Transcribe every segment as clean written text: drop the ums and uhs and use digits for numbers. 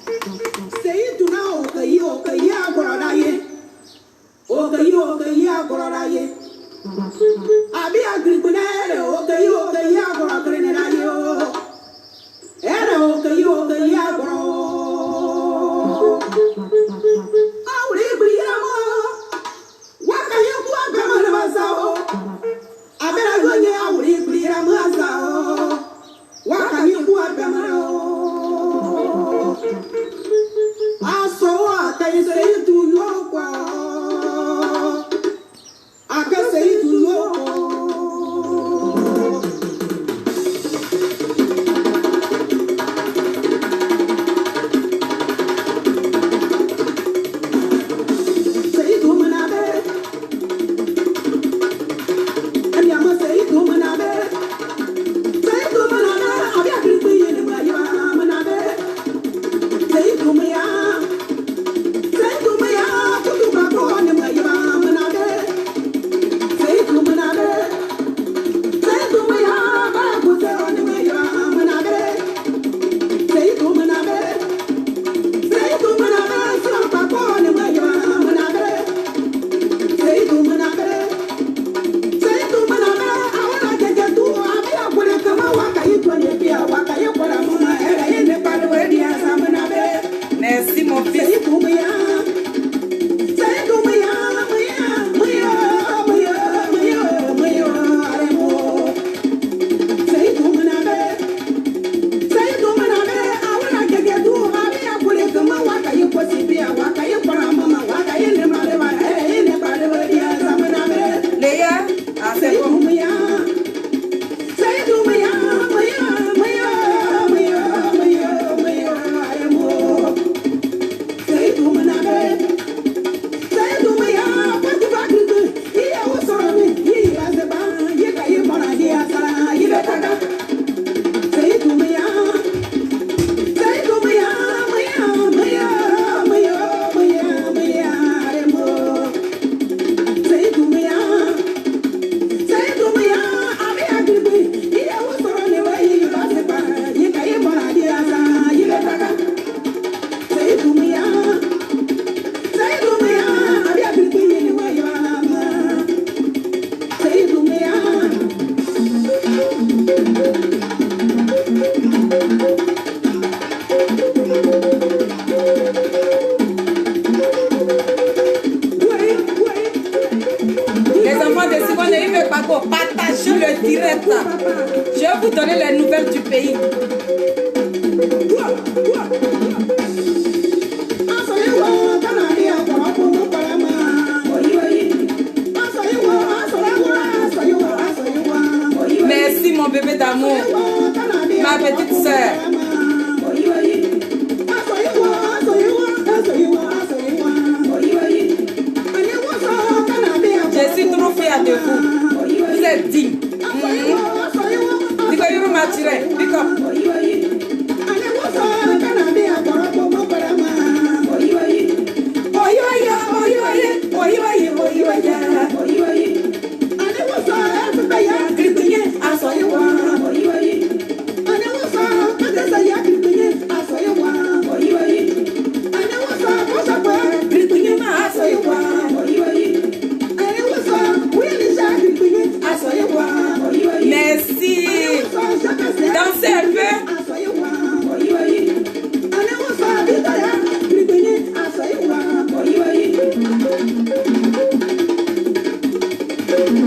Say to now, Kaya, Koraye. Kaya, Koraye. Abi agriculture, Kaya, Koraye. Era Kaya, Koraye. Aure Briamo. Wakayo, Wakamazao. Abera Gonya, Aure Briamo. Wakayo, Wakamazao. Aso até sei tu louco, até sei tu louco. Sei tu manabe, a minha mãe sei tu manabe, havia que tu ia me manabe, sei tu me Merci mon fils. Léa, ah c'est bon. Partagez le direct. Je vais vous donner les nouvelles du pays. Merci mon bébé d'amour, ma petite sœur. Je suis trop fière de vous. Vous êtes digne. Digo yuru matire. Pick up. Merci. Dansez un peu.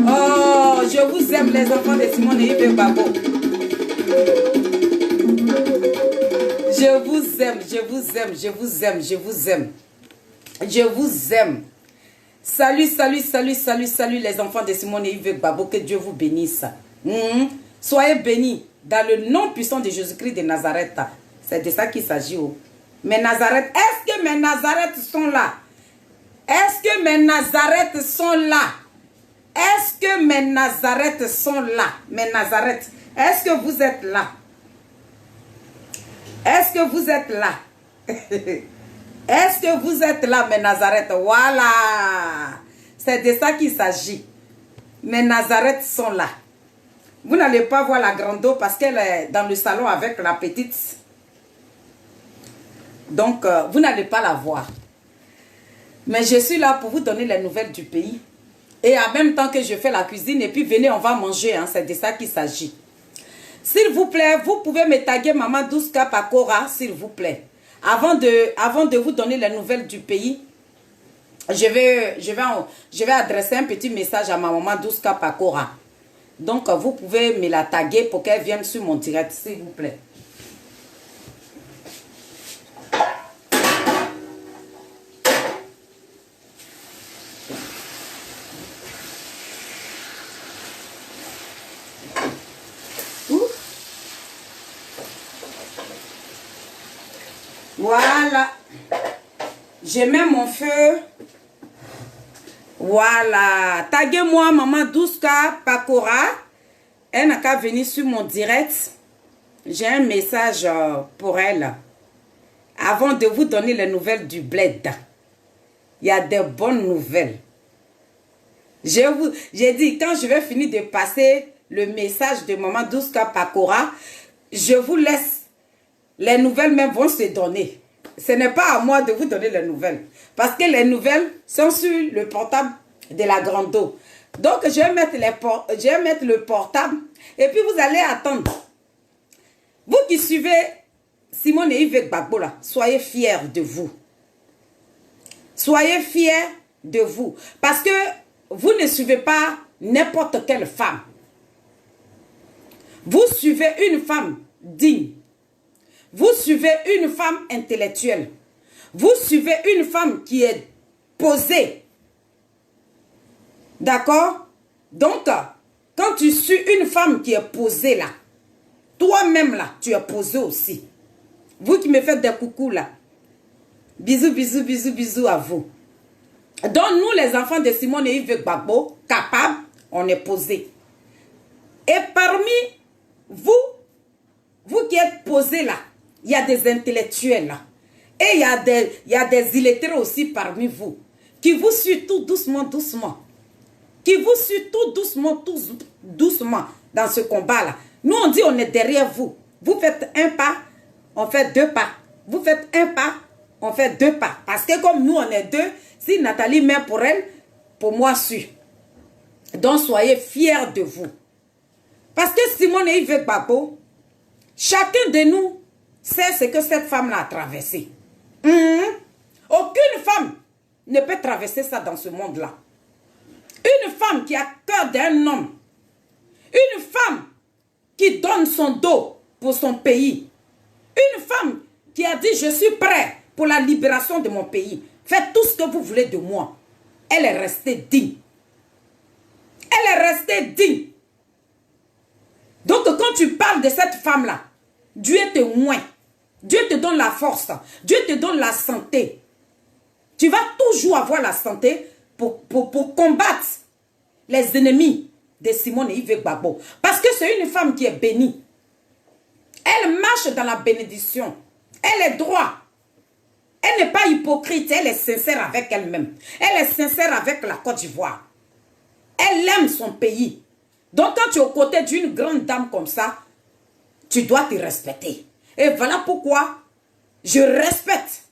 Oh, je vous aime les enfants de Simone et Yves Babo. Je vous aime, je vous aime, je vous aime, je vous aime. Je vous aime. Salut, salut, salut, salut, salut les enfants de Simone et Yves Babo. Que Dieu vous bénisse. Soyez bénis dans le nom puissant de Jésus-Christ de Nazareth. C'est de ça qu'il s'agit. Mais Nazareth, est-ce que mes Nazareth sont là? Est-ce que mes Nazareth sont là? Est-ce que mes Nazareth sont là? Mes Nazareth, est-ce que vous êtes là? Est-ce que vous êtes là? Est-ce que vous êtes là, mes Nazareth? Voilà. C'est de ça qu'il s'agit. Mes Nazareth sont là. Vous n'allez pas voir la grande eau parce qu'elle est dans le salon avec la petite. Donc, vous n'allez pas la voir. Mais je suis là pour vous donner les nouvelles du pays. Et en même temps que je fais la cuisine. Et puis, venez, on va manger. Hein, c'est de ça qu'il s'agit. S'il vous plaît, vous pouvez me taguer Maman Douska Pakora, s'il vous plaît. Avant de vous donner les nouvelles du pays, je vais adresser un petit message à ma Maman Douska Pakora. Donc, vous pouvez me la taguer pour qu'elle vienne sur mon direct, s'il vous plaît. Voilà. Je mets mon feu. Voilà. Taguez-moi Maman Douska Pakora. Elle n'a qu'à venir sur mon direct. J'ai un message pour elle. Avant de vous donner les nouvelles du bled. Il y a des bonnes nouvelles. J'ai dit, quand je vais finir de passer le message de Maman Douska Pakora, je vous laisse. Les nouvelles même vont se donner. Ce n'est pas à moi de vous donner les nouvelles. Parce que les nouvelles sont sur le portable de la grande eau. Donc, je vais mettre le portable. Et puis, vous allez attendre. Vous qui suivez Simone et Yves Gbagbo, là, soyez fiers de vous. Soyez fiers de vous. Parce que vous ne suivez pas n'importe quelle femme. Vous suivez une femme digne. Vous suivez une femme intellectuelle. Vous suivez une femme qui est posée. D'accord? Donc, quand tu suis une femme qui est posée là, toi-même là, tu es posé aussi. Vous qui me faites des coucous là. Bisous, bisous, bisous, bisous à vous. Donc, nous les enfants de Simone et Yves Gbagbo, capables, on est posés. Et parmi vous qui êtes posés là, il y a des intellectuels là. Et il y a des illettrés aussi parmi vous. Qui vous suivent tout doucement, doucement. Qui vous suivent tout doucement, doucement dans ce combat là. Nous on dit on est derrière vous. Vous faites un pas, on fait deux pas. Vous faites un pas, on fait deux pas. Parce que comme nous on est deux, si Nathalie met pour elle, pour moi suit. Donc soyez fiers de vous. Parce que Simone et Yves Gbagbo, chacun de nous sait ce que cette femme-là a traversé. Aucune femme ne peut traverser ça dans ce monde-là. Une femme qui a cœur d'un homme. Une femme qui donne son dos pour son pays. Une femme qui a dit je suis prêt pour la libération de mon pays. Faites tout ce que vous voulez de moi. Elle est restée digne. Elle est restée digne. Donc quand tu parles de cette femme-là, Dieu te oint. Dieu te donne la force. Dieu te donne la santé. Tu vas toujours avoir la santé pour combattre les ennemis de Simone et Yves Gbagbo. Parce que c'est une femme qui est bénie. Elle marche dans la bénédiction. Elle est droite. Elle n'est pas hypocrite. Elle est sincère avec elle-même. Elle est sincère avec la Côte d'Ivoire. Elle aime son pays. Donc quand tu es aux côtés d'une grande dame comme ça, tu dois te respecter. Et voilà pourquoi je respecte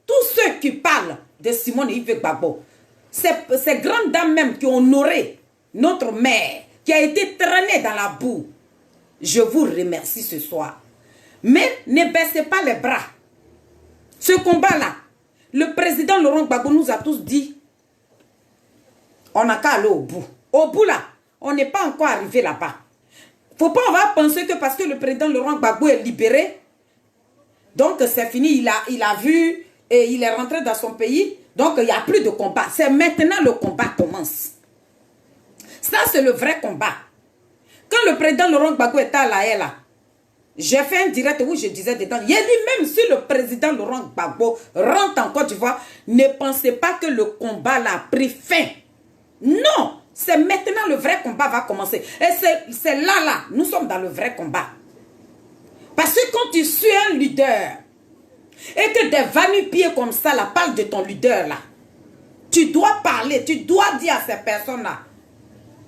tous ceux qui parlent de Simone et Yves Gbagbo. Ces grandes dames même qui ont honoré notre mère, qui a été traînée dans la boue. Je vous remercie ce soir. Mais ne baissez pas les bras. Ce combat-là, le président Laurent Gbagbo nous a tous dit, on n'a qu'à aller au bout. Au bout là, on n'est pas encore arrivé là-bas. Faut pas, on va penser que parce que le président Laurent Gbagbo est libéré, donc c'est fini, il a vu et il est rentré dans son pays, donc il n'y a plus de combat. C'est maintenant le combat commence. Ça, c'est le vrai combat. Quand le président Laurent Gbagbo était à la haie là, j'ai fait un direct où je disais dedans, il a dit même si le président Laurent Gbagbo rentre en Côte d'Ivoire, ne pensez pas que le combat là a pris fin. Non, c'est maintenant le vrai combat va commencer. Et c'est là, nous sommes dans le vrai combat. Parce que quand tu suis un leader, et que des va-nu-pieds comme ça là, parlent de ton leader là, tu dois parler, tu dois dire à ces personnes là,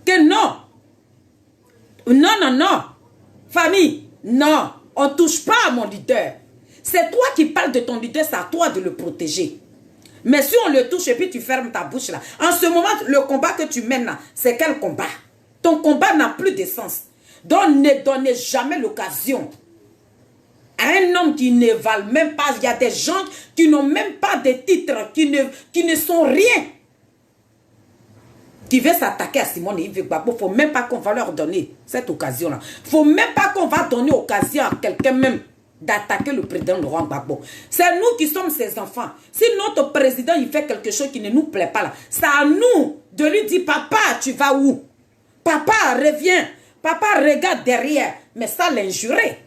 que non, non, famille, non, on ne touche pas à mon leader. C'est toi qui parles de ton leader, c'est à toi de le protéger. Mais si on le touche et puis tu fermes ta bouche là, en ce moment, le combat que tu mènes là, c'est quel combat? Ton combat n'a plus de sens. Donc ne donnez jamais l'occasion à un homme qui ne valent même pas. Il y a des gens qui n'ont même pas de titres, qui ne sont rien, qui veulent s'attaquer à Simone et Yves Gbagbo. Il ne faut même pas qu'on va leur donner cette occasion-là. Il ne faut même pas qu'on va donner occasion à quelqu'un même d'attaquer le président Laurent Gbagbo. C'est nous qui sommes ses enfants. Si notre président il fait quelque chose qui ne nous plaît pas là, c'est à nous de lui dire, papa, tu vas où? Papa, reviens. Papa, regarde derrière. Mais ça l'injurer.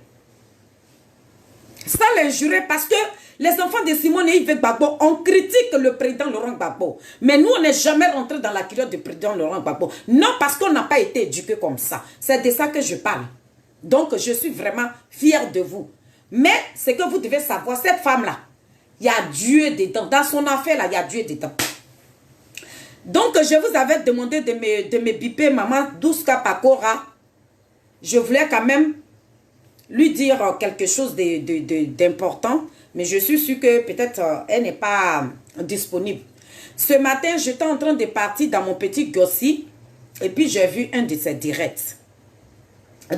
Ça l'injurer parce que les enfants de Simone et Yves Gbagbo, on critique le président Laurent Gbagbo. Mais nous, on n'est jamais rentré dans la culotte du président Laurent Gbagbo. Non, parce qu'on n'a pas été éduqué comme ça. C'est de ça que je parle. Donc, je suis vraiment fière de vous. Mais, ce que vous devez savoir, cette femme-là, il y a Dieu dedans. Dans son affaire, là, il y a Dieu dedans. Donc, je vous avais demandé de me biper maman Douska Pakora. Je voulais quand même lui dire quelque chose d'important. Mais je suis sûre que peut-être elle n'est pas disponible. Ce matin, j'étais en train de partir dans mon petit gossi. Et puis, j'ai vu un de ses directs.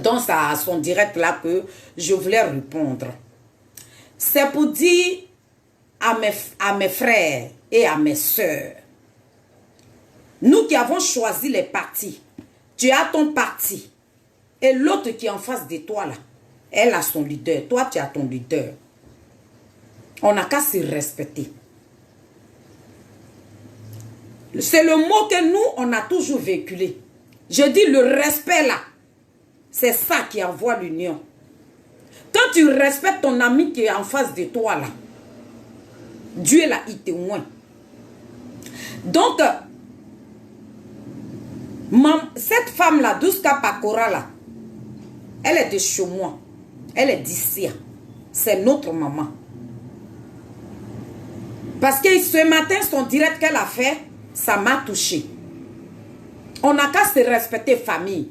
Donc, c'est à son direct là que je voulais répondre. C'est pour dire à mes frères et à mes soeurs, nous qui avons choisi les partis, tu as ton parti. Et l'autre qui est en face de toi là, elle a son leader. Toi, tu as ton leader. On n'a qu'à se respecter. C'est le mot que nous, on a toujours véhiculé. Je dis le respect là. C'est ça qui envoie l'union. Quand tu respectes ton ami qui est en face de toi là, Dieu là, il témoigne. Donc, cette femme-là, Douska Pakora là, elle est de chez moi. Elle est d'ici. C'est notre maman. Parce que ce matin, son direct qu'elle a fait, ça m'a touché. On n'a qu'à se respecter, famille.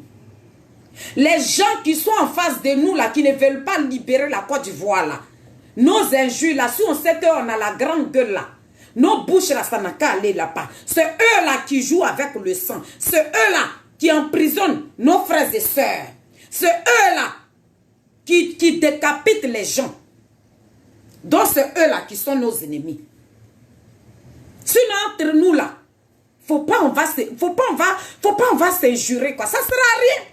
Les gens qui sont en face de nous, là, qui ne veulent pas libérer la Côte d'Ivoire, là, nos injures, là, si on sait qu'on a la grande gueule, là, nos bouches, là, ça n'a qu'à aller là-bas. C'est eux, là, qui jouent avec le sang. C'est eux, là, qui emprisonnent nos frères et sœurs. C'est eux, là, qui décapitent les gens. Donc, c'est eux, là, qui sont nos ennemis. Sinon, entre nous, là, faut pas on va s'injurer, quoi. Ça sert à rien.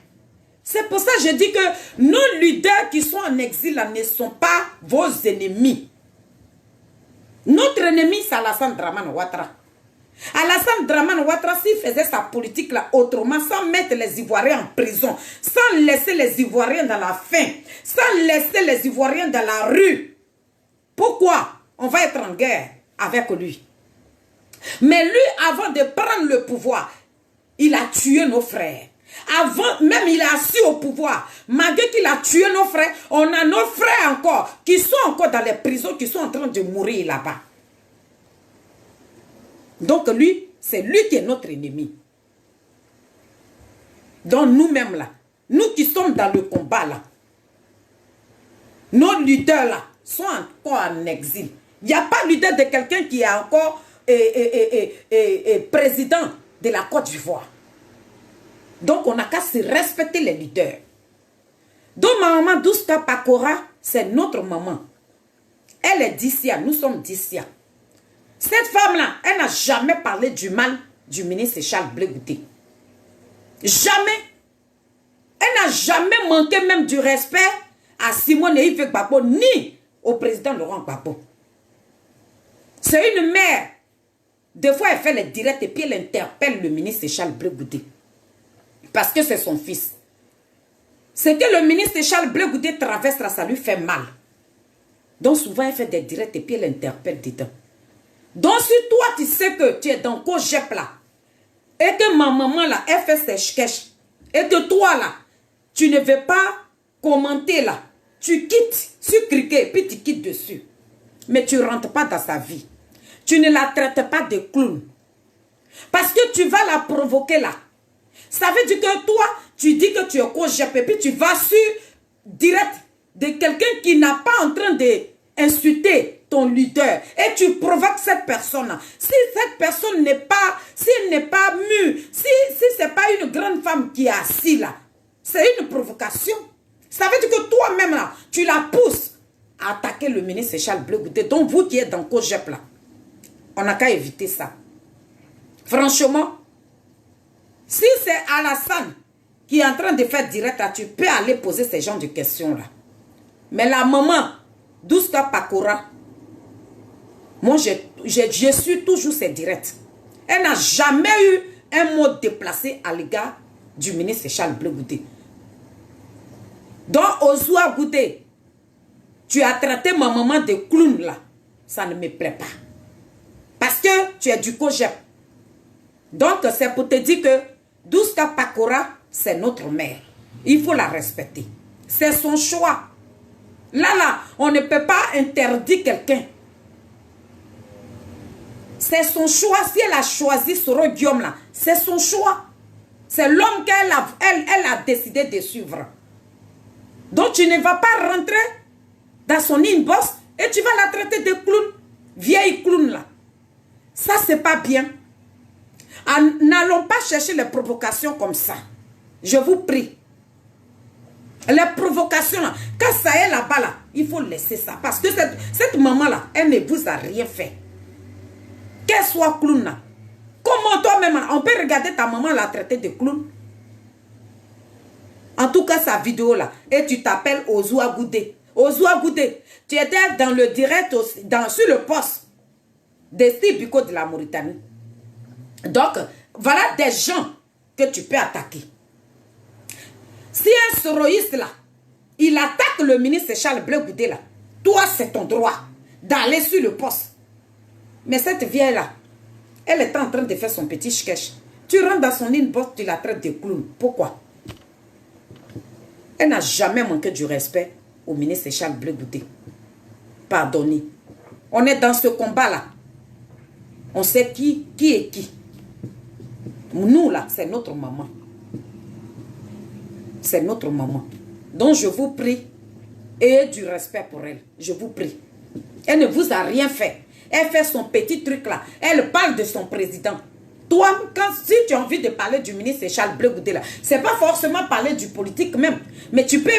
C'est pour ça que je dis que nos leaders qui sont en exil là, ne sont pas vos ennemis. Notre ennemi, c'est Alassane Dramane Ouattara. Alassane Dramane Ouattara, s'il faisait sa politique là autrement, sans mettre les Ivoiriens en prison, sans laisser les Ivoiriens dans la faim, sans laisser les Ivoiriens dans la rue, pourquoi on va être en guerre avec lui? Mais lui, avant de prendre le pouvoir, il a tué nos frères. Avant, même il est assis au pouvoir. Malgré qu'il a tué nos frères, on a nos frères encore, qui sont encore dans les prisons, qui sont en train de mourir là-bas. Donc lui, c'est lui qui est notre ennemi. Donc nous-mêmes là, nous qui sommes dans le combat là, nos leaders là, sont encore en exil. Il n'y a pas leader de quelqu'un qui est encore président de la Côte d'Ivoire. Donc, on n'a qu'à se respecter les leaders. Donc, ma maman Douska Pakora, c'est notre maman. Elle est d'ici, nous sommes d'ici. Cette femme-là, elle n'a jamais parlé du mal du ministre Charles Blé Goudé. Jamais. Elle n'a jamais manqué même du respect à Simone et Yves Gbagbo, ni au président Laurent Gbagbo. C'est une mère. Des fois, elle fait les directs et puis elle interpelle le ministre Charles Blé Goudé. Parce que c'est son fils. C'est que le ministre Charles Blé Goudé traverse là, ça lui fait mal. Donc souvent, elle fait des directs et puis elle interpelle dedans. Donc si toi, tu sais que tu es dans Kojep là, et que ma maman là, elle fait ses sketchs, et que toi là, tu ne veux pas commenter là, tu quittes sur Cricket et puis tu quittes dessus. Mais tu ne rentres pas dans sa vie. Tu ne la traites pas de clown. Parce que tu vas la provoquer là. Ça veut dire que toi, tu dis que tu es Kojep et puis tu vas sur direct de quelqu'un qui n'a pas en train de insulter ton leader et tu provoques cette personne. Si cette personne n'est pas, s'il n'est pas mûr, si ce n'est pas une grande femme qui est assise là, c'est une provocation. Ça veut dire que toi-même là, tu la pousses à attaquer le ministre Charles Blé Goudé. Donc vous qui êtes dans Cogep là, on n'a qu'à éviter ça. Franchement, si c'est Alassane qui est en train de faire direct là, tu peux aller poser ce genre de questions là. Mais la maman, Douska Pakora, moi je suis toujours ses directs. Elle n'a jamais eu un mot déplacé à l'égard du ministre Charles Blé Goudé. Donc, Ozoua Goudé, tu as traité ma maman de clown là. Ça ne me plaît pas. Parce que tu es du Cogep. Donc, c'est pour te dire que Douska Pakora, c'est notre mère. Il faut la respecter. C'est son choix. Là, on ne peut pas interdire quelqu'un. C'est son choix. Si elle a choisi Soro Guillaume là, c'est son choix. C'est l'homme qu'elle a décidé de suivre. Donc, tu ne vas pas rentrer dans son inbox et tu vas la traiter de clown. Vieille clown là. Ça, c'est pas bien. N'allons pas chercher les provocations comme ça. Je vous prie. Les provocations là, quand ça est là-bas là, il faut laisser ça. Parce que cette maman là, elle ne vous a rien fait. Qu'elle soit clown là. Comment toi-même, on peut regarder ta maman la traiter de clown? En tout cas, sa vidéo là, et tu t'appelles Ozoua Goudé. Ozoua Goudé, tu étais dans le direct, sur le poste de Stibiko de la Mauritanie. Donc, voilà des gens que tu peux attaquer. Si un soroïste là, il attaque le ministre Charles Blé Goudé là, toi c'est ton droit d'aller sur le poste. Mais cette vieille là, elle est en train de faire son petit sketch. Tu rentres dans son inbox, tu la traites de clown. Pourquoi? Elle n'a jamais manqué du respect au ministre Charles Blé Goudé. Pardonnez. On est dans ce combat-là. On sait qui est qui. Nous, là, c'est notre maman. C'est notre maman. Donc, je vous prie, ayez du respect pour elle. Je vous prie. Elle ne vous a rien fait. Elle fait son petit truc là. Elle parle de son président. Toi, si tu as envie de parler du ministre Charles Blé Goudé là, c'est pas forcément parler du politique même. Mais tu peux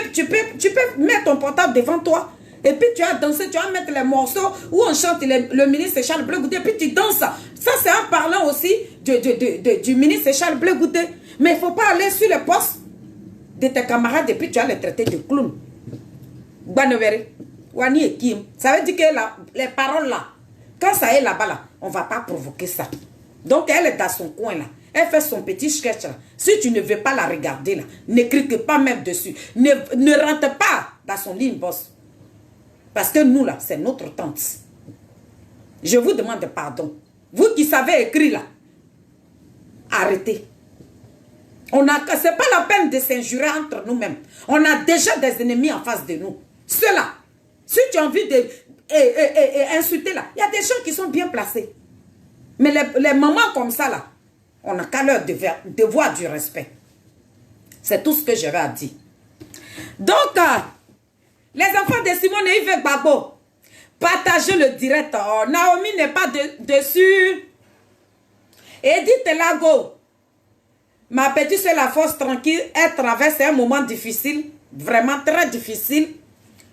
mettre ton portable devant toi. Et puis tu vas danser, tu vas mettre les morceaux où on chante le ministre Charles Blé Goudé. Puis tu danses. Ça c'est en parlant aussi du ministre Charles Blé Goudé. Mais il ne faut pas aller sur les postes de tes camarades et puis tu vas les traiter de clown. Banevere, Wani et Kim. Ça veut dire que les paroles là, quand ça est là-bas là, on ne va pas provoquer ça. Donc, elle est dans son coin là. Elle fait son petit sketch là. Si tu ne veux pas la regarder là, ne clique pas même dessus. Ne rentre pas dans son ligne boss. Parce que nous là, c'est notre tante. Je vous demande pardon. Vous qui savez écrire là, arrêtez. C'est pas la peine de s'injurer entre nous-mêmes. On a déjà des ennemis en face de nous. Ceux-là, si tu as envie d'insulter là, il y a des gens qui sont bien placés. Mais les mamans comme ça, là, on n'a qu'à leur devoir du respect. C'est tout ce que j'avais à dire. Donc, les enfants de Simone et Yves Gbagbo, partagez le direct. Oh, Naomi n'est pas dessus. Edith Lago, ma petite soeur, la force tranquille, elle traverse un moment difficile, vraiment très difficile.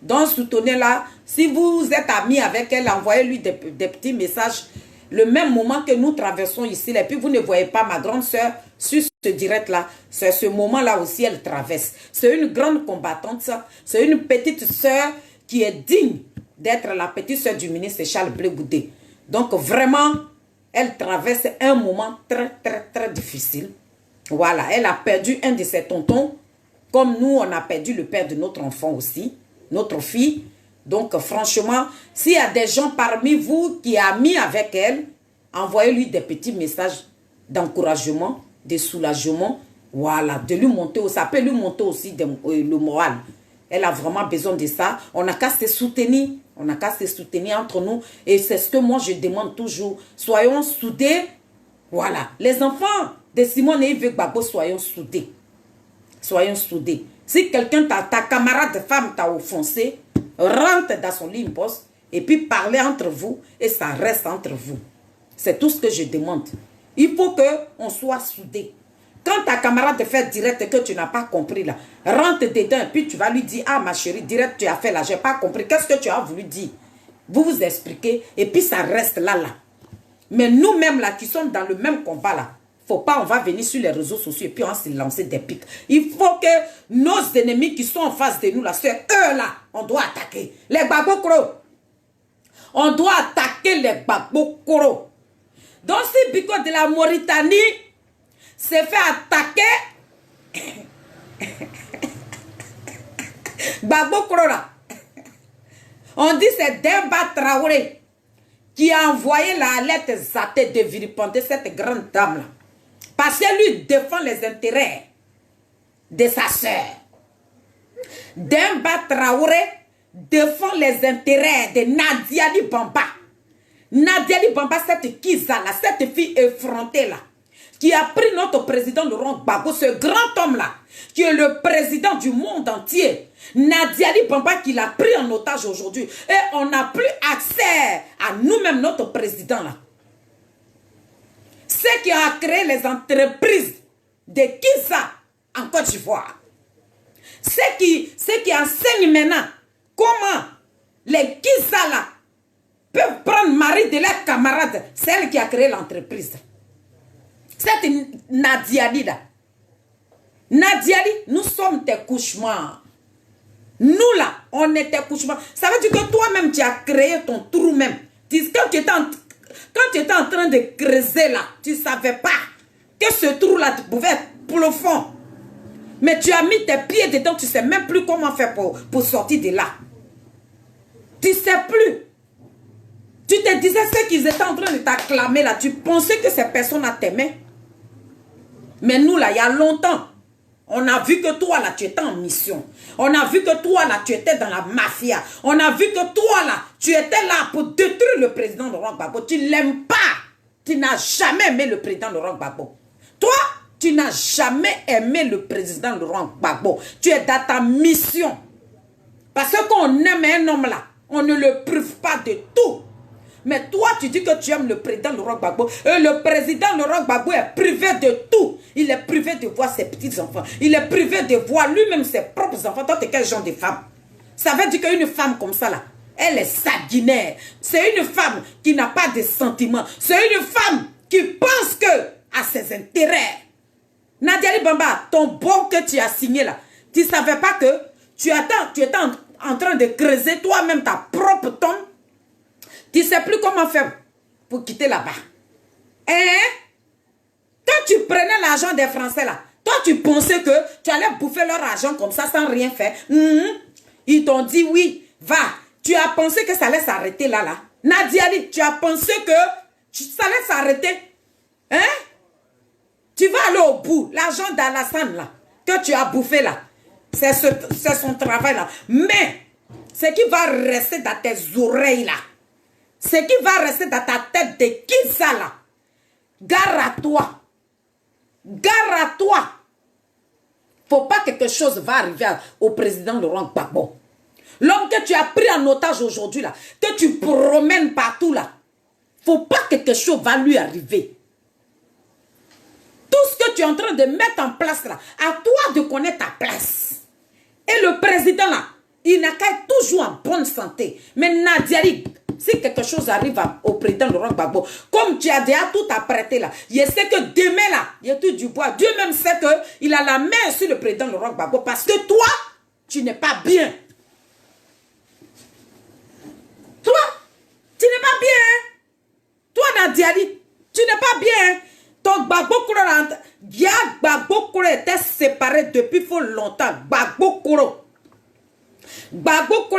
Donc, soutenez-la. Si vous êtes amis avec elle, envoyez-lui des petits messages. Le même moment que nous traversons ici, et puis vous ne voyez pas ma grande soeur sur ce direct-là, c'est ce moment-là aussi, elle traverse. C'est une grande combattante, c'est une petite soeur qui est digne d'être la petite soeur du ministre Charles Blé Goudé. Donc vraiment, elle traverse un moment très, très, très difficile. Voilà, elle a perdu un de ses tontons, comme nous, on a perdu le père de notre enfant aussi, notre fille. Donc, franchement, s'il y a des gens parmi vous qui sont amis avec elle, envoyez-lui des petits messages d'encouragement, de soulagement. Voilà, de lui monter, ça peut lui monter aussi le moral. Elle a vraiment besoin de ça. On n'a qu'à se soutenir. On n'a qu'à se soutenir entre nous. Et c'est ce que moi, je demande toujours. Soyons soudés. Voilà. Les enfants de Simone et Yves Gbagbo, soyons soudés. Soyons soudés. Si quelqu'un, ta camarade de femme t'a offensé, rentre dans son ligne poste et puis parler entre vous et ça reste entre vous. C'est tout ce que je demande. Il faut qu'on soit soudés. Quand ta camarade te fait direct et que tu n'as pas compris là, rentre dedans et puis tu vas lui dire, ah ma chérie, direct tu as fait là, j'ai pas compris, qu'est-ce que tu as voulu dire? Vous vous expliquez et puis ça reste là. Mais nous-mêmes là qui sommes dans le même combat là, faut pas, on va venir sur les réseaux sociaux et puis on va se lancer des pics. Il faut que nos ennemis qui sont en face de nous là, c'est eux là, on doit attaquer. Les Gbagbo-Koro. On doit attaquer les Gbagbo-Koro. Donc si Biko de la Mauritanie s'est fait attaquer, Gbagbo-Koro là, on dit c'est Demba Traoré qui a envoyé la lettre Zaté de vilipender cette grande dame là. Parce qu'elle lui défend les intérêts de sa sœur. Demba Traoré défend les intérêts de Nadiali Bamba. Nadiali Bamba, cette Kiza là, cette fille effrontée là, qui a pris notre président Laurent Gbagbo, ce grand homme là, qui est le président du monde entier. Nadiali Bamba qui l'a pris en otage aujourd'hui. Et on n'a plus accès à nous-mêmes, notre président là. C'est qui a créé les entreprises de Kiza en Côte d'Ivoire. C'est qui enseigne maintenant comment les Kiza là peuvent prendre mari de leurs camarades. C'est elle qui a créé l'entreprise. C'est Nadiali là. Nadiali, nous sommes tes couchements. Nous là, on est tes couchements. Ça veut dire que toi-même, tu as créé ton trou même. Quand tu étais en train de creuser là, tu ne savais pas que ce trou là pouvait être profond. Mais tu as mis tes pieds dedans, tu ne sais même plus comment faire pour sortir de là. Tu ne sais plus. Tu te disais ce qu'ils étaient en train de t'acclamer là, tu pensais que ces personnes t'aimaient. Mais nous là, il y a longtemps, on a vu que toi là, tu étais en mission. On a vu que toi là, tu étais dans la mafia. On a vu que toi là, tu étais là pour détruire le président Laurent Gbagbo. Tu ne l'aimes pas. Tu n'as jamais aimé le président Laurent Gbagbo. Toi, tu n'as jamais aimé le président Laurent Gbagbo. Tu es dans ta mission. Parce qu'on aime un homme là, on ne le prive pas de tout. Mais toi, tu dis que tu aimes le président Laurent Gbagbo. Et le président Laurent Gbagbo est privé de tout. Il est privé de voir ses petits-enfants. Il est privé de voir lui-même ses propres enfants. Toi, tu es quel genre de femme? Ça veut dire qu'une femme comme ça, là, elle est sanguinaire. C'est une femme qui n'a pas de sentiments. C'est une femme qui pense que à ses intérêts. Nadiali Bamba, ton bon que tu as signé là, tu ne savais pas que tu étais en train de creuser toi-même ta propre tombe. Tu ne sais plus comment faire pour quitter là-bas. Hein? Quand tu prenais l'argent des Français là, toi tu pensais que tu allais bouffer leur argent comme ça sans rien faire. Ils t'ont dit oui, va. Tu as pensé que ça allait s'arrêter là. Nadiali, tu as pensé que ça allait s'arrêter. Hein? Tu vas aller au bout. L'argent d'Alassane là, que tu as bouffé là, c'est son travail là. Mais, ce qui va rester dans tes oreilles là, ce qui va rester dans ta tête de qui ça là, gare à toi. Gare à toi. Faut pas que quelque chose va arriver au président Laurent Gbagbo. L'homme que tu as pris en otage aujourd'hui là, que tu promènes partout là, faut pas que quelque chose va lui arriver. Tout ce que tu es en train de mettre en place là, à toi de connaître ta place. Et le président là, il n'a qu'à être toujours en bonne santé. Mais Nadiali, si quelque chose arrive au président Laurent Gbagbo, comme tu as déjà tout apprêté là, je sais que demain là, il y a tout du bois. Dieu même sait qu'il a la main sur le président Laurent Gbagbo parce que toi, tu n'es pas bien. Toi, tu n'es pas bien. Toi, Nadiali, tu n'es pas bien. Ton Gbagbo Koro était séparé depuis fort longtemps. Gbagbo Koro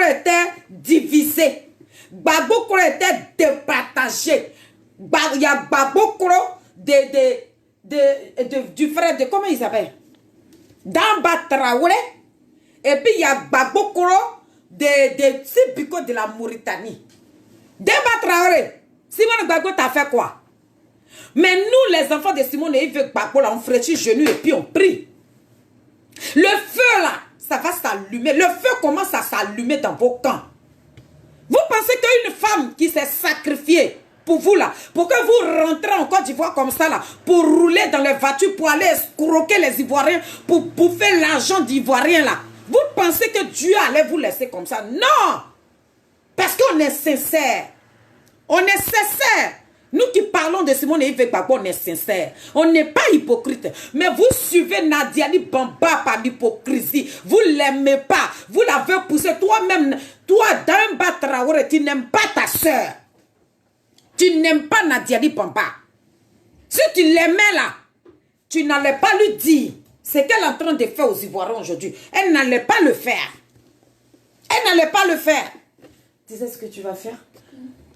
était divisé. Gbagbo Koro était départagé. Il y a Gbagbo Koro du frère de... Comment il s'appelle? Demba Traoré. Et puis il y a Gbagbo Koro de Biko de la Mauritanie. Demba Traoré. Simone Gbagbo t'a fait quoi? Mais nous, les enfants de Simone et Yves Gbagbo, là, on fléchit genoux et puis on prie. Le feu, là, ça va s'allumer. Le feu commence à s'allumer dans vos camps. Vous pensez qu'une femme qui s'est sacrifiée pour vous là, pour que vous rentrez en Côte d'Ivoire comme ça là, pour rouler dans les voitures, pour aller escroquer les Ivoiriens, pour bouffer l'argent d'Ivoiriens là, vous pensez que Dieu allait vous laisser comme ça? Non! Parce qu'on est sincère. On est sincère. Nous qui parlons de Simone et Yves Gbagbo, on est sincère. On n'est pas hypocrite. Mais vous suivez Nadiali Bamba par l'hypocrisie. Vous ne l'aimez pas. Vous l'avez poussé. Toi-même, toi, Damba Traoré, tu n'aimes pas ta soeur. Tu n'aimes pas Nadiali Bamba. Si tu l'aimais là, tu n'allais pas lui dire ce qu'elle est en train de faire aux Ivoiriens aujourd'hui. Elle n'allait pas le faire. Elle n'allait pas le faire. Tu sais ce que tu vas faire?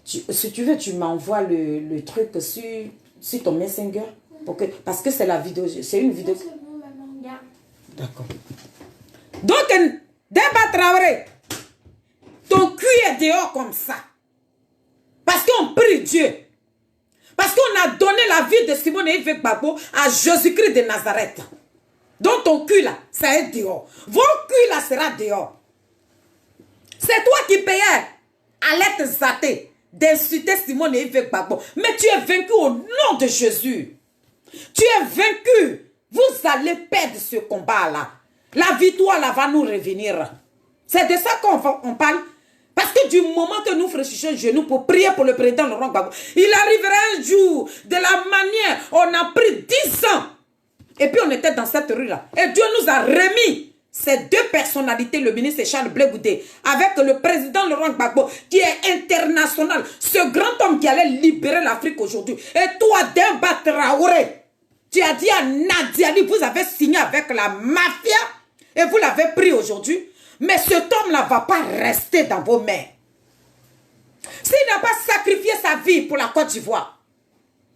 Si tu veux, tu m'envoies le truc sur ton Messenger. Parce que c'est la vidéo. C'est une vidéo. D'accord. Donc, Demba Traoré, ton cul est dehors comme ça. Parce qu'on prie Dieu. Parce qu'on a donné la vie de Simone et Yves Gbagbo à Jésus-Christ de Nazareth. Donc ton cul là, ça est dehors. Vos cul là sera dehors. C'est toi qui payais à l'être zaté d'insulter Simone et Yves Gbagbo. Mais tu es vaincu au nom de Jésus. Tu es vaincu. Vous allez perdre ce combat là. La victoire là va nous revenir. C'est de ça qu'on parle. Parce que du moment que nous fraîchissons genoux pour prier pour le président Laurent Gbagbo, il arrivera un jour, de la manière, on a pris 10 ans. Et puis on était dans cette rue-là. Et Dieu nous a remis ces deux personnalités, le ministre Charles Blé Goudé, avec le président Laurent Gbagbo, qui est international. Ce grand homme qui allait libérer l'Afrique aujourd'hui. Et toi, Demba Traoré, tu as dit à Nadiali, vous avez signé avec la mafia et vous l'avez pris aujourd'hui. Mais cet homme-là ne va pas rester dans vos mains. S'il n'a pas sacrifié sa vie pour la Côte d'Ivoire,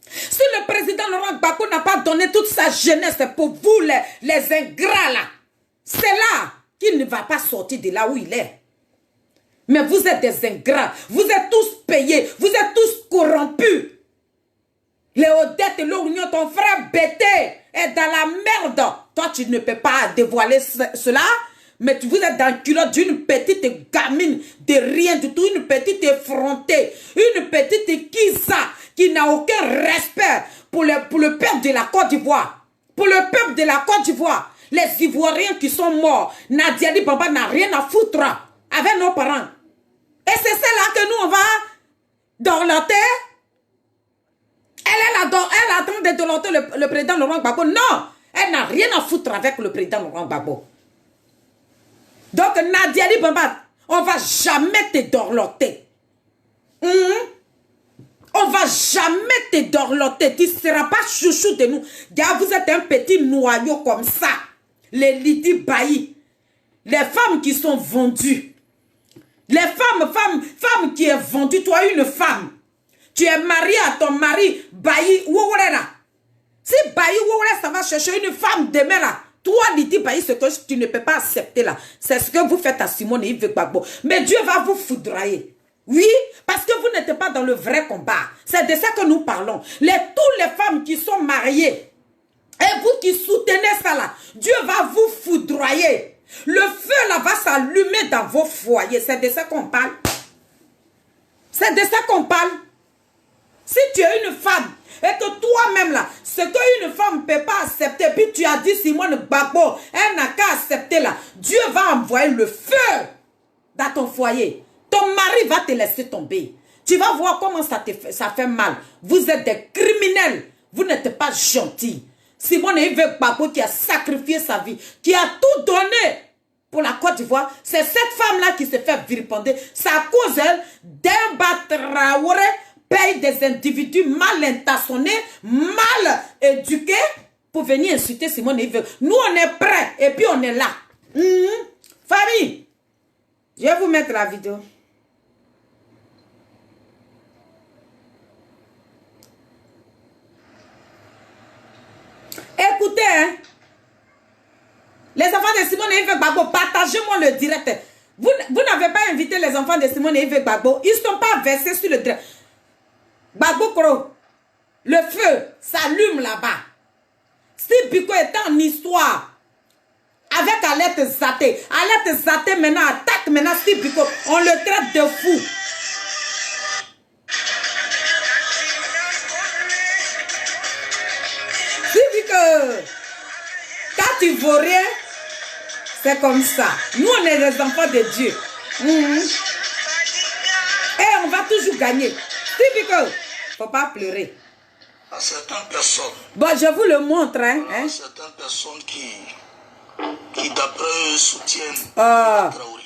si le président Laurent Gbagbo n'a pas donné toute sa jeunesse pour vous, les ingrats là, c'est là qu'il ne va pas sortir de là où il est. Mais vous êtes des ingrats. Vous êtes tous payés. Vous êtes tous corrompus. Les Odette et l'Union, ton frère Bété est dans la merde. Toi, tu ne peux pas dévoiler cela. Mais vous êtes dans le culotte d'une petite gamine de rien du tout, une petite effrontée, une petite Kisa qui n'a aucun respect pour le peuple de la Côte d'Ivoire. Pour le peuple de la Côte d'Ivoire. Les Ivoiriens qui sont morts, Nadiali Bamba n'a rien à foutre avec nos parents. Et c'est celle-là que nous, on va dorloter. Elle est en train de dorloter le président Laurent Gbagbo. Non, elle n'a rien à foutre avec le président Laurent Gbagbo. Donc, Nadiali Bamba, on ne va jamais te dorloter. On ne va jamais te dorloter. Tu ne seras pas chouchou de nous. Gars, vous êtes un petit noyau comme ça. Les Lydie Bailly. Les femmes qui sont vendues. Les femmes qui est vendue. Toi, une femme. Tu es mariée à ton mari Bailly Wouwoulela. Si Bailly Wouwoulela, ça va chercher une femme demain là. Toi, Lydie Bailly, ce que tu ne peux pas accepter là, c'est ce que vous faites à Simone et Yves Gbagbo. Mais Dieu va vous foudroyer. Oui, parce que vous n'êtes pas dans le vrai combat. C'est de ça que nous parlons. Toutes les femmes qui sont mariées, et vous qui soutenez ça là, Dieu va vous foudroyer. Le feu là va s'allumer dans vos foyers. C'est de ça qu'on parle. C'est de ça qu'on parle. Si tu es une femme, et que toi-même là, ce qu'une femme ne peut pas accepter, puis tu as dit Simone Gbagbo, elle n'a qu'à accepter là, Dieu va envoyer le feu dans ton foyer. Ton mari va te laisser tomber. Tu vas voir comment ça fait mal. Vous êtes des criminels. Vous n'êtes pas gentils. Simone Yves Gbagbo qui a sacrifié sa vie, qui a tout donné pour la Côte d'Ivoire, c'est cette femme-là qui se fait vilipender. C'est à cause d'Demba Traoré paye des individus mal intentionnés, mal éduqués pour venir insulter Simone Yves. Nous, on est prêts et puis on est là. Famille, je vais vous mettre la vidéo. Écoutez, hein, les enfants de Simone et Yves Gbagbo, partagez-moi le direct. Vous n'avez pas invité les enfants de Simone et Yves Gbagbo. Ils ne sont pas versés sur le direct. Gbagbo Koro, le feu s'allume là-bas. Steve Biko est en histoire avec Alette Zaté. Alette Zaté maintenant attaque maintenant Steve Biko. On le traite de fou. Quand tu vaux rien, c'est comme ça. Nous, on est les enfants de Dieu. Et on va toujours gagner. Typical. Faut pas pleurer. À certaines personnes. Bon, je vous le montre. Hein. À certaines personnes qui d'après eux, soutiennent Traoré.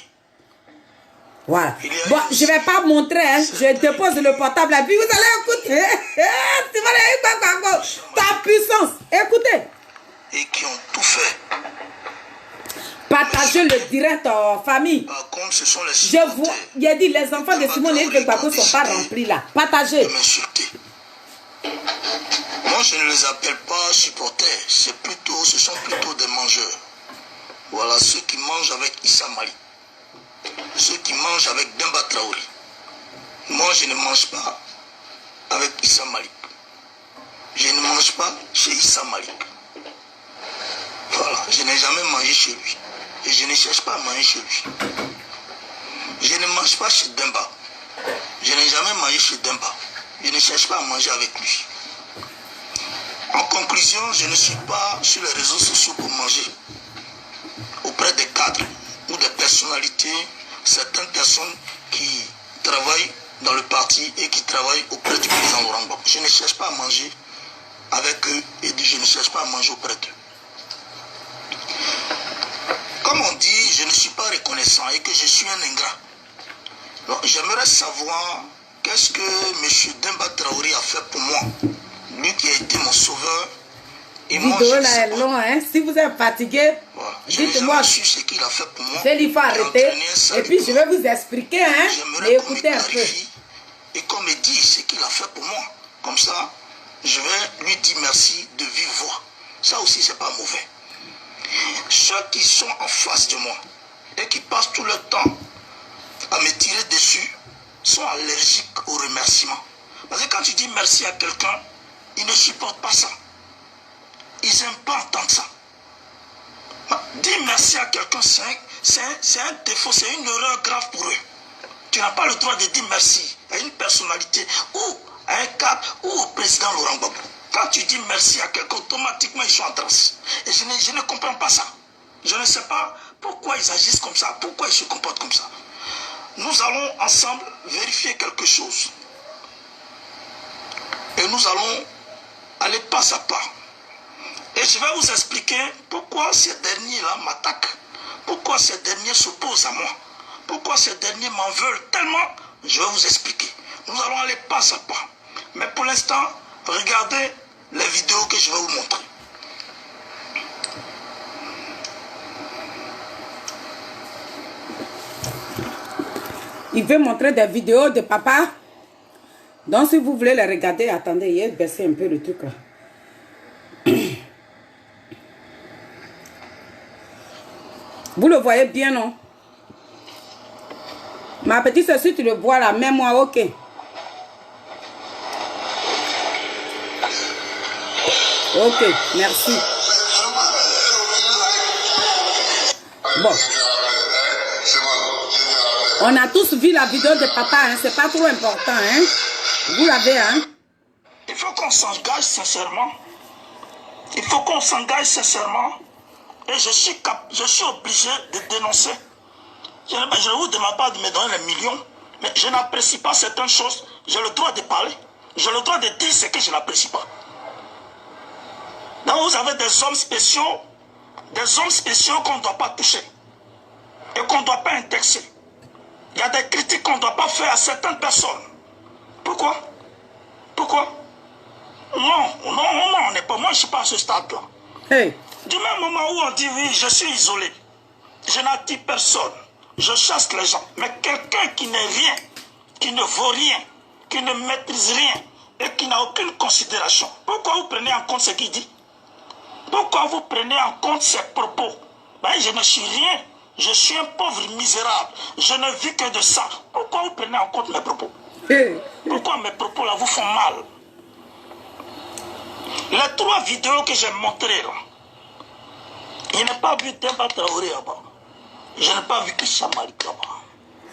Voilà. Bon, je ne vais pas montrer. Hein. Je dépose le portable là. Puis vous allez écouter. Tu vas aller ta puissance. Écoutez. Et qui ont tout fait. Partagez le direct en famille. Comme ce sont les je vois, il a dit les enfants de Simone et de Gbagbo ne sont pas remplis là. Partagez. Moi, je ne les appelle pas supporters. Ce sont plutôt des mangeurs. Voilà, ceux qui mangent avec Issa Malik. Ceux qui mangent avec Demba Traoré. Moi, je ne mange pas avec Issa Malik. Je ne mange pas chez Issa Malik. Voilà, je n'ai jamais mangé chez lui. Et je ne cherche pas à manger chez lui. Je ne mange pas chez Demba. Je n'ai jamais mangé chez Demba. Je ne cherche pas à manger avec lui. En conclusion, je ne suis pas sur les réseaux sociaux pour manger auprès des cadres ou des personnalités, certaines personnes qui travaillent dans le parti et qui travaillent auprès du président Laurent Gbagbo. Je ne cherche pas à manger avec eux et je ne cherche pas à manger auprès d'eux. Comme on dit, je ne suis pas reconnaissant et que je suis un ingrat. J'aimerais savoir qu'est-ce que M. Demba Traoré a fait pour moi. Lui qui a été mon sauveur. Et moi, vidéo là est long, hein. Si vous êtes fatigué, voilà. dites-moi. Je ce qu'il a fait pour moi. Il faut arrêter. Et puis je vais vous expliquer, hein. Et écoutez un peu. Et qu'on me dise ce qu'il a fait pour moi. Comme ça, je vais lui dire merci de vive voix. Ça aussi, c'est pas mauvais. Ceux qui sont en face de moi et qui passent tout leur temps à me tirer dessus sont allergiques aux remerciements. Parce que quand tu dis merci à quelqu'un, ils ne supportent pas ça. Ils n'aiment pas entendre ça. Dire merci à quelqu'un, c'est un défaut, c'est une erreur grave pour eux. Tu n'as pas le droit de dire merci à une personnalité ou à un cadre ou au président Laurent Gbagbo. Quand tu dis merci à quelqu'un, automatiquement ils sont en transe. Et je ne comprends pas ça. Je ne sais pas pourquoi ils agissent comme ça, pourquoi ils se comportent comme ça. Nous allons ensemble vérifier quelque chose. Et nous allons aller pas à pas. Et je vais vous expliquer pourquoi ces derniers-là m'attaquent. Pourquoi ces derniers s'opposent à moi. Pourquoi ces derniers m'en veulent tellement. Je vais vous expliquer. Nous allons aller pas à pas. Mais pour l'instant, regardez les vidéos que je vais vous montrer. Il veut montrer des vidéos de papa. Donc si vous voulez les regarder, attendez, il a baissé un peu le truc là. Vous le voyez bien, non? Ma petite soeur, si tu le vois là, mets-moi, ok. Ok, merci. Bon. On a tous vu la vidéo de papa, hein? C'est pas trop important, hein? Vous l'avez, hein? Il faut qu'on s'engage sincèrement. Il faut qu'on s'engage sincèrement. Et je suis obligé de dénoncer. Je ne vous demande pas de me donner les millions, mais je n'apprécie pas certaines choses. J'ai le droit de parler. J'ai le droit de dire ce que je n'apprécie pas. Donc vous avez des hommes spéciaux qu'on ne doit pas toucher et qu'on ne doit pas indexer. Il y a des critiques qu'on ne doit pas faire à certaines personnes. Pourquoi? Pourquoi? Non, on n'est pas. Moi, je ne suis pas à ce stade-là. Hey. Du même moment où on dit oui, je suis isolé, je n'attire personne, je chasse les gens. Mais quelqu'un qui n'est rien, qui ne vaut rien, qui ne maîtrise rien et qui n'a aucune considération, pourquoi vous prenez en compte ce qu'il dit? Pourquoi vous prenez en compte ses propos? Ben, je ne suis rien, je suis un pauvre misérable, je ne vis que de ça. Pourquoi vous prenez en compte mes propos? Pourquoi mes propos là vous font mal? Les 3 vidéos que j'ai montrées là, je n'ai pas vu Demba Traoré là-bas. Je n'ai pas vu Issa Malik là-bas.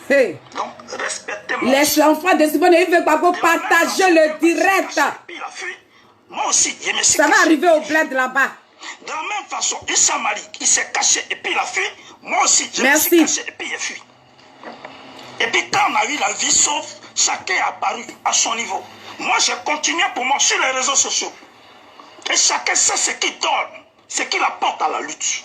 Hey. Donc, respectez-moi. Les enfants de Simone et Gbagbo, partagez le direct. Il a fui. Moi aussi, je me suis Ça va caché. arriver au bled là-bas. De la même façon, Issa Malik, il s'est caché et puis il a fui. Moi aussi, je me Merci. suis caché et puis il a fui. Et puis quand on a eu la vie sauve, chacun est apparu à son niveau. Moi, j'ai continué pour moi sur les réseaux sociaux. Et chacun sait ce qu'il donne, ce qu'il apporte à la lutte.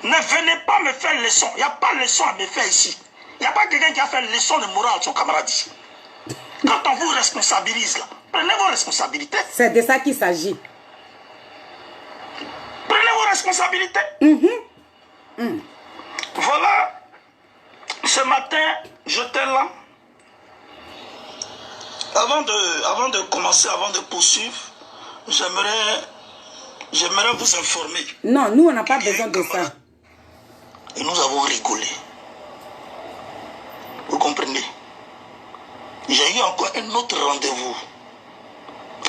Ne venez pas me faire leçon. Il n'y a pas de leçon à me faire ici. Il n'y a pas quelqu'un qui a fait leçon de morale à son camarade ici. Quand on vous responsabilise là, prenez vos responsabilités. C'est de ça qu'il s'agit. Prenez vos responsabilités. Voilà. Ce matin, j'étais là. Avant de commencer, avant de poursuivre, j'aimerais vous informer. Non, nous, on n'a pas besoin de ça. Et nous avons rigolé. Vous comprenez? J'ai eu encore un autre rendez-vous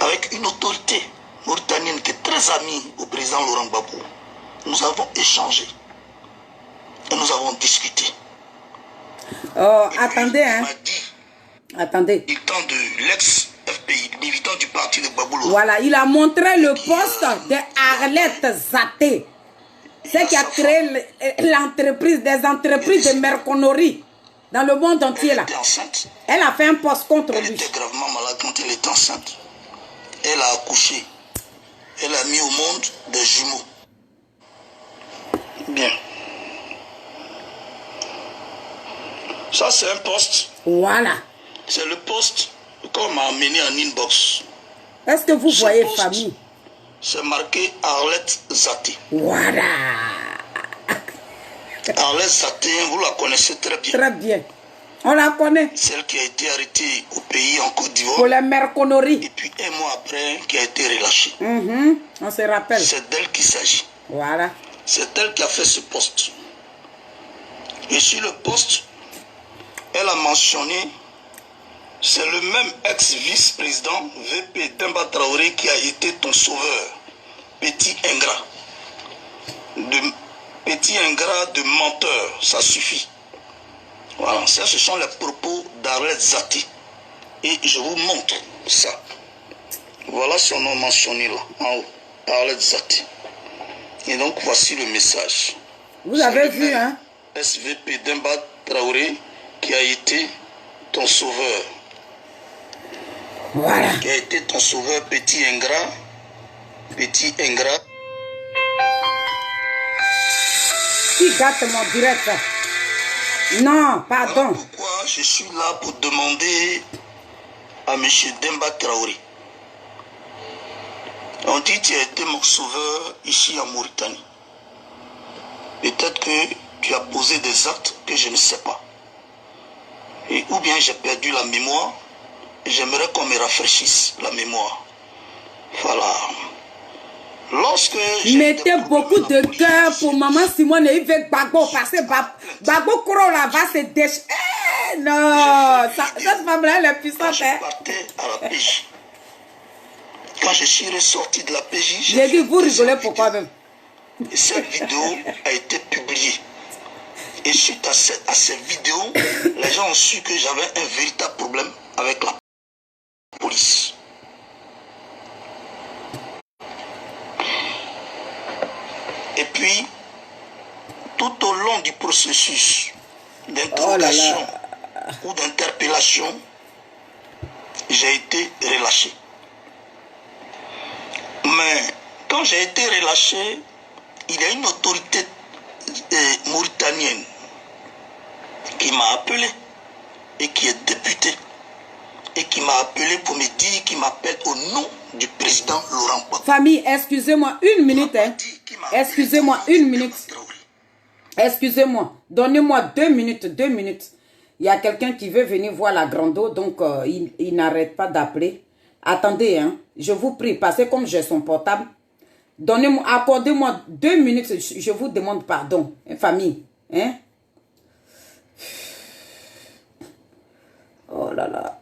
avec une autorité mauritanienne qui est très amie au président Laurent Gbagbo. Nous avons échangé et nous avons discuté. Oh, Et attendez, puis, hein. il m'a dit, Attendez. militant de l'ex-FPI, militant du parti de Gbagbo Laurent. Voilà, il a montré le poste de Arlette Zaté. C'est qui a créé l'entreprise, des entreprises de merconnerie dans le monde entier Elle là. était enceinte. Elle a fait un poste contre Elle lui. était gravement malade quand elle était enceinte. Elle a accouché. Elle a mis au monde des jumeaux. Bien. Ça, c'est un poste. Voilà. C'est le poste qu'on m'a amené en inbox. Est-ce que vous Ce voyez poste, famille? C'est marqué Arlette Zaté. Voilà. Arlette Zaté, vous la connaissez très bien. Très bien. On la connaît. Celle qui a été arrêtée au pays en Côte d'Ivoire. Pour les merconneries. Et puis un mois après, qui a été relâchée. On se rappelle. C'est d'elle qu'il s'agit. Voilà. C'est elle qui a fait ce poste. Et sur le poste, elle a mentionné, c'est le même ex-vice-président VP Demba Traoré qui a été ton sauveur. Petit ingrat. Petit ingrat de menteur, ça suffit. Voilà, ça ce sont les propos d'Arlette Zaté. Et je vous montre ça. Voilà son nom mentionné là, en haut. Arlette Zaté. Et donc voici le message. Vous avez vu, hein? SVP Demba Traoré qui a été ton sauveur. Voilà. Qui a été ton sauveur, petit ingrat. Petit ingrat. Qui gâte mon direct? Non, Voilà pardon. pourquoi je suis là pour demander à M. Demba Traoré. On dit que tu as été mon sauveur ici en Mauritanie. Peut-être que tu as posé des actes que je ne sais pas. Et, ou bien j'ai perdu la mémoire. J'aimerais qu'on me rafraîchisse la mémoire. Voilà. Lorsque Mettez beaucoup de cœur pour maman Simone et Yves Gbagbo parce que Gbagbo Koro là va se déchirer. Non, cette femme-là elle est quand puissante. je Hein? partais à la PJ, quand je suis ressorti de la PJ, J'ai dit, vous rigolez pourquoi même? Et cette vidéo a été publiée. Et suite à cette vidéo, les gens ont su que j'avais un véritable problème avec la police. Et puis, tout au long du processus d'interrogation ou d'interpellation, j'ai été relâché. Mais quand j'ai été relâché, il y a une autorité mauritanienne qui m'a appelé et qui est députée et qui m'a appelé pour me dire qu'il m'appelle au nom du président Laurent Gbagbo. Famille, excusez-moi une minute. Hein? Excusez-moi une minute. Excusez-moi. Donnez-moi 2 minutes, 2 minutes. Il y a quelqu'un qui veut venir voir la grande eau, donc il n'arrête pas d'appeler. Attendez, hein, je vous prie, parce que comme j'ai son portable, donnez-moi, accordez-moi 2 minutes, je vous demande pardon, hein, famille. Hein? Oh là là.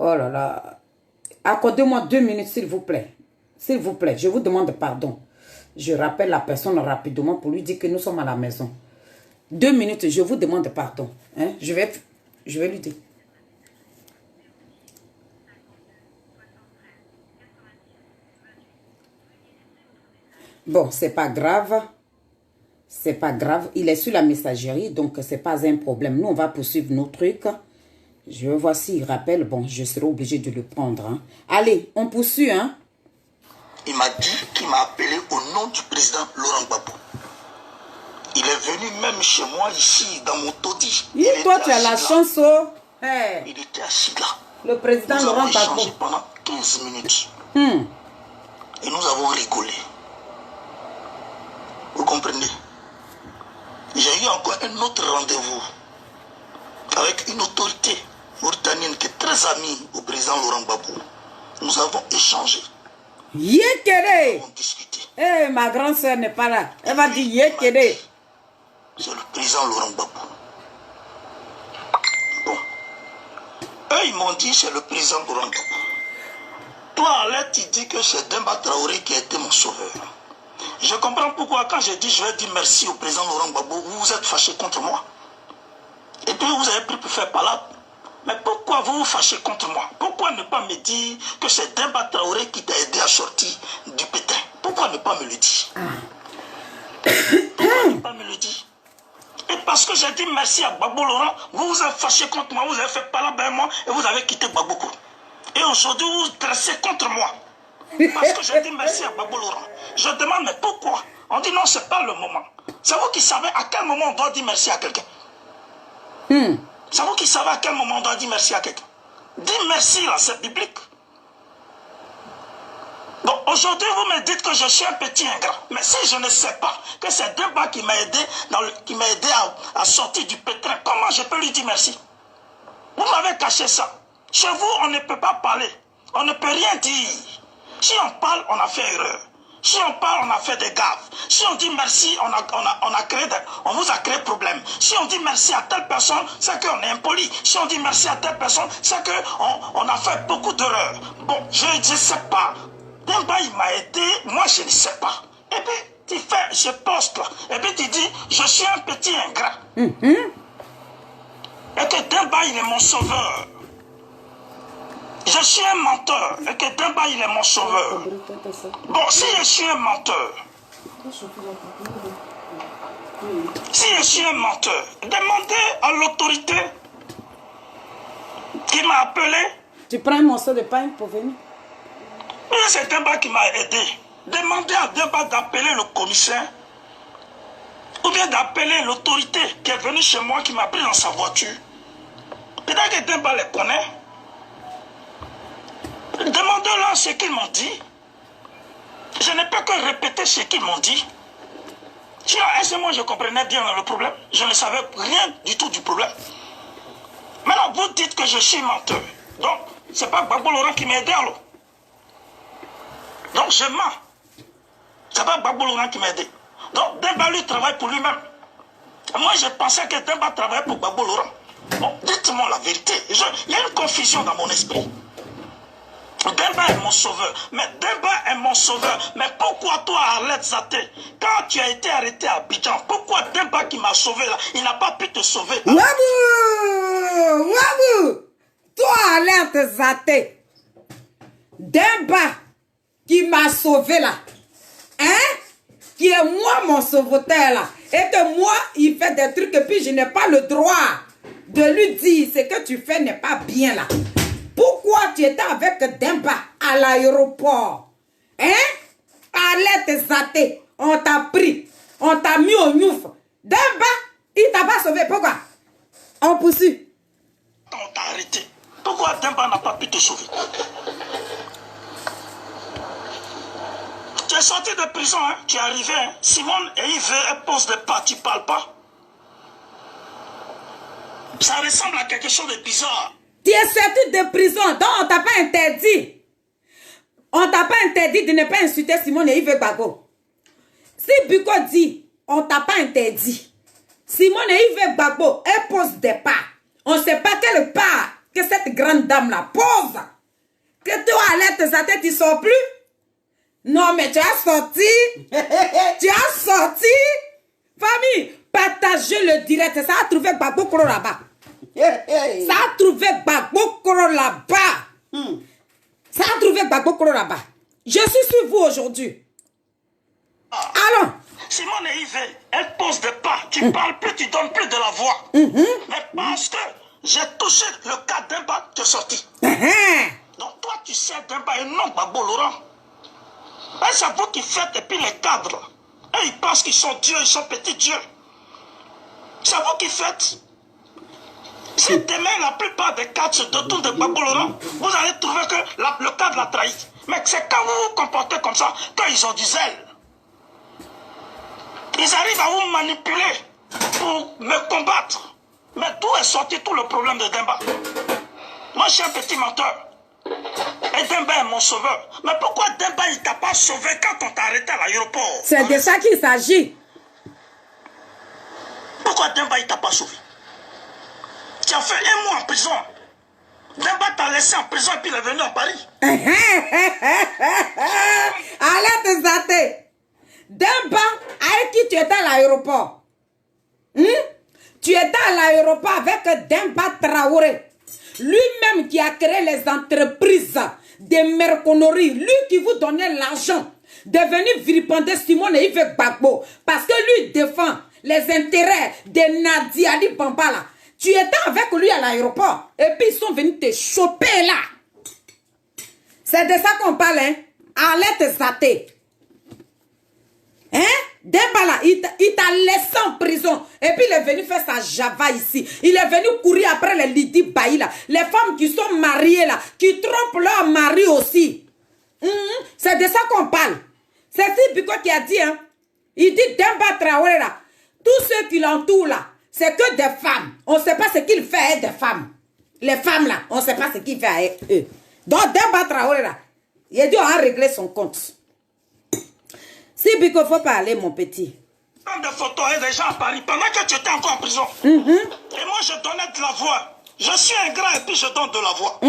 Oh là là. Accordez-moi 2 minutes, s'il vous plaît. S'il vous plaît, je vous demande pardon. Je rappelle la personne rapidement pour lui dire que nous sommes à la maison. 2 minutes, je vous demande pardon. Hein? Je vais lui dire. Bon, c'est pas grave. C'est pas grave. Il est sur la messagerie, donc c'est pas un problème. Nous, on va poursuivre nos trucs. Je vais voir s'il rappelle. Bon, je serai obligé de le prendre. Hein. Allez, on poursuit. Hein. Il m'a dit qu'il m'a appelé au nom du président Laurent Gbagbo. Il est venu même chez moi ici, dans mon taudis. Toi, tu as la chance. Oh. Hey. Il était assis là. Le président nous Laurent avons échangé Gbagbo. pendant 15 minutes. Et nous avons rigolé. Vous comprenez? J'ai eu encore un autre rendez-vous avec une autorité mauritanienne qui est très amie au président Laurent Gbagbo. Nous avons échangé. Yekere! Nous avons discuté. Eh, ma grande soeur n'est pas là. Elle va dire Yekere. C'est le président Laurent Gbagbo. Bon. Eux, ils m'ont dit c'est le président Laurent Gbagbo. Toi, Arlette, tu dis que c'est Demba Traoré qui a été mon sauveur. Je comprends pourquoi quand j'ai dit je vais dire merci au président Laurent Gbagbo, vous vous êtes fâché contre moi. Et puis vous avez pris pour faire palabre. Mais pourquoi vous vous fâchez contre moi? Pourquoi ne pas me dire que c'est Demba Traoré qui t'a aidé à sortir du pétain? Pourquoi ne pas me le dire? Pourquoi ne pas me le dire? Et parce que j'ai dit merci à Gbagbo Laurent, vous vous êtes fâché contre moi, vous avez fait palabre avec moi et vous avez quitté Gbagbo. Et aujourd'hui vous vous dressez contre moi. Parce que j'ai dit merci à Gbagbo Laurent. Je demande mais pourquoi? On dit non, c'est pas le moment. C'est vous qui savez à quel moment on doit dire merci à quelqu'un. C'est vous qui savez à quel moment on doit dire merci à quelqu'un. Dire merci là, c'est biblique. Donc aujourd'hui vous me dites que je suis un petit ingrat. Mais si je ne sais pas que c'est Demba qui m'a aidé, à sortir du pétrin, comment je peux lui dire merci? Vous m'avez caché ça. Chez vous on ne peut pas parler. On ne peut rien dire. Si on parle, on a fait erreur. Si on parle, on a fait des gaffes. Si on dit merci, on vous a créé problème. Si on dit merci à telle personne, c'est qu'on est impoli. Si on dit merci à telle personne, c'est qu'on a fait beaucoup d'erreurs. Bon, je ne sais pas. Demba, il m'a aidé, moi je ne sais pas. Et puis, tu fais ce poste-là. Et puis tu dis, je suis un petit ingrat. Et que Demba, il est mon sauveur. Je suis un menteur et que Demba il est mon sauveur. Bon, si je suis un menteur, demandez à l'autorité qui m'a appelé. Tu prends un morceau de pain pour venir? Oui, c'est Demba qui m'a aidé. Demandez à Demba d'appeler le commissaire ou bien d'appeler l'autorité qui est venue chez moi, qui m'a pris dans sa voiture. Peut-être que Demba les connaît. Demandez-leur ce qu'ils m'ont dit. Je ne peux que répéter ce qu'ils m'ont dit. Sinon, est-ce que moi je comprenais bien le problème? Je ne savais rien du tout du problème. Maintenant, vous dites que je suis menteur. Donc, c'est pas Gbagbo Laurent qui m'a aidé alors. Donc, je mens. C'est pas Gbagbo Laurent qui m'a aidé. Donc, Demba lui travaille pour lui-même. Moi, je pensais que Demba travaillait pour Gbagbo Laurent. Bon, dites-moi la vérité. Il y a une confusion dans mon esprit. Demba est mon sauveur. Mais Demba est mon sauveur. Mais pourquoi toi, Arlette Zaté, quand tu as été arrêté à Abidjan, pourquoi Demba qui m'a sauvé là, il n'a pas pu te sauver? Wabou! Toi, Arlette Zaté. Demba qui m'a sauvé là. Hein? Qui est moi mon sauveteur là. Et que moi, il fait des trucs et puis je n'ai pas le droit de lui dire ce que tu fais n'est pas bien là. Pourquoi tu étais avec Demba à l'aéroport? Hein? Arlette Zaté, on t'a pris. On t'a mis au gnouf. Demba, il t'a pas sauvé. Pourquoi? On poursuit. On t'a arrêté. Pourquoi Demba n'a pas pu te sauver? Tu es sorti de prison, hein? Tu es arrivé. Hein? Simone et Yves, elles posent des pas, tu ne parles pas. Ça ressemble à quelque chose de bizarre. Tu es sorti de prison, donc on t'a pas interdit. On t'a pas interdit de ne pas insulter Simone et Yves Gbagbo. Si Buko dit, on t'a pas interdit. Simone et Yves Gbagbo, elle pose des pas. On ne sait pas quelle part que cette grande dame-là pose. Que toi, Arlette Zaté, tu ne sors plus? Non, mais tu as sorti. Tu as sorti. Famille, partagez le direct. Ça a trouvé Gbagbo Koro là-bas. Ça a trouvé Gbagbo Koro là-bas. Ça a trouvé Gbagbo Koro là-bas. Je suis sur vous aujourd'hui. Allons. Simone et Yves, elle pose des pas. Tu parles plus, tu donnes plus de la voix. Mais parce que j'ai touché le cas d'Emba, tu es sorti. Donc toi, tu sais d'Emba et non Babo Laurent. Et c'est vous qui faites, et puis les cadres. Et ils pensent qu'ils sont dieux, ils sont petits dieux. C'est vous qui faites. Si demain la plupart des cadres se détournent de Babo Laurent, vous allez trouver que le cadre l'a trahi. Mais c'est quand vous vous comportez comme ça, quand ils ont du zèle. Ils arrivent à vous manipuler pour me combattre. Mais d'où est sorti tout le problème de Demba? Moi, je suis un petit menteur. Et Demba est mon sauveur. Mais pourquoi Demba, il t'a pas sauvé quand on t'a arrêté à l'aéroport? C'est de ça qu'il s'agit. Pourquoi Demba, il t'a pas sauvé? Tu as fait 1 mois en prison. Demba t'a laissé en prison et puis il est venu à Paris. Allez te zater. Demba, avec qui tu étais à l'aéroport? Tu étais à l'aéroport avec Demba Traoré. Lui-même qui a créé les entreprises de merconneries. Lui qui vous donnait l'argent de venir vilipender Simone et Yves Gbagbo. Parce que lui défend les intérêts de Nadia Ali Bambala. Tu étais avec lui à l'aéroport. Et puis ils sont venus te choper là. C'est de ça qu'on parle, hein? Allez te zater. Hein? Dembala, il t'a laissé en prison. Et puis il est venu faire sa java ici. Il est venu courir après les Lydie Bailly là. Les femmes qui sont mariées là, qui trompent leur mari aussi. C'est de ça qu'on parle. C'est Sibiko qui a dit, hein? Il dit Demba Traoré là. Tous ceux qui l'entourent là, c'est que des femmes. On ne sait pas ce qu'il fait avec des femmes. Les femmes là, on ne sait pas ce qu'il fait avec eux. Donc Demba Traoré là, il a dû en régler son compte. Si Biko, faut parler, mon petit. Des photos et des gens à Paris pendant que tu étais encore en prison. Et moi, je donnais de la voix. Je suis un grand et puis je donne de la voix.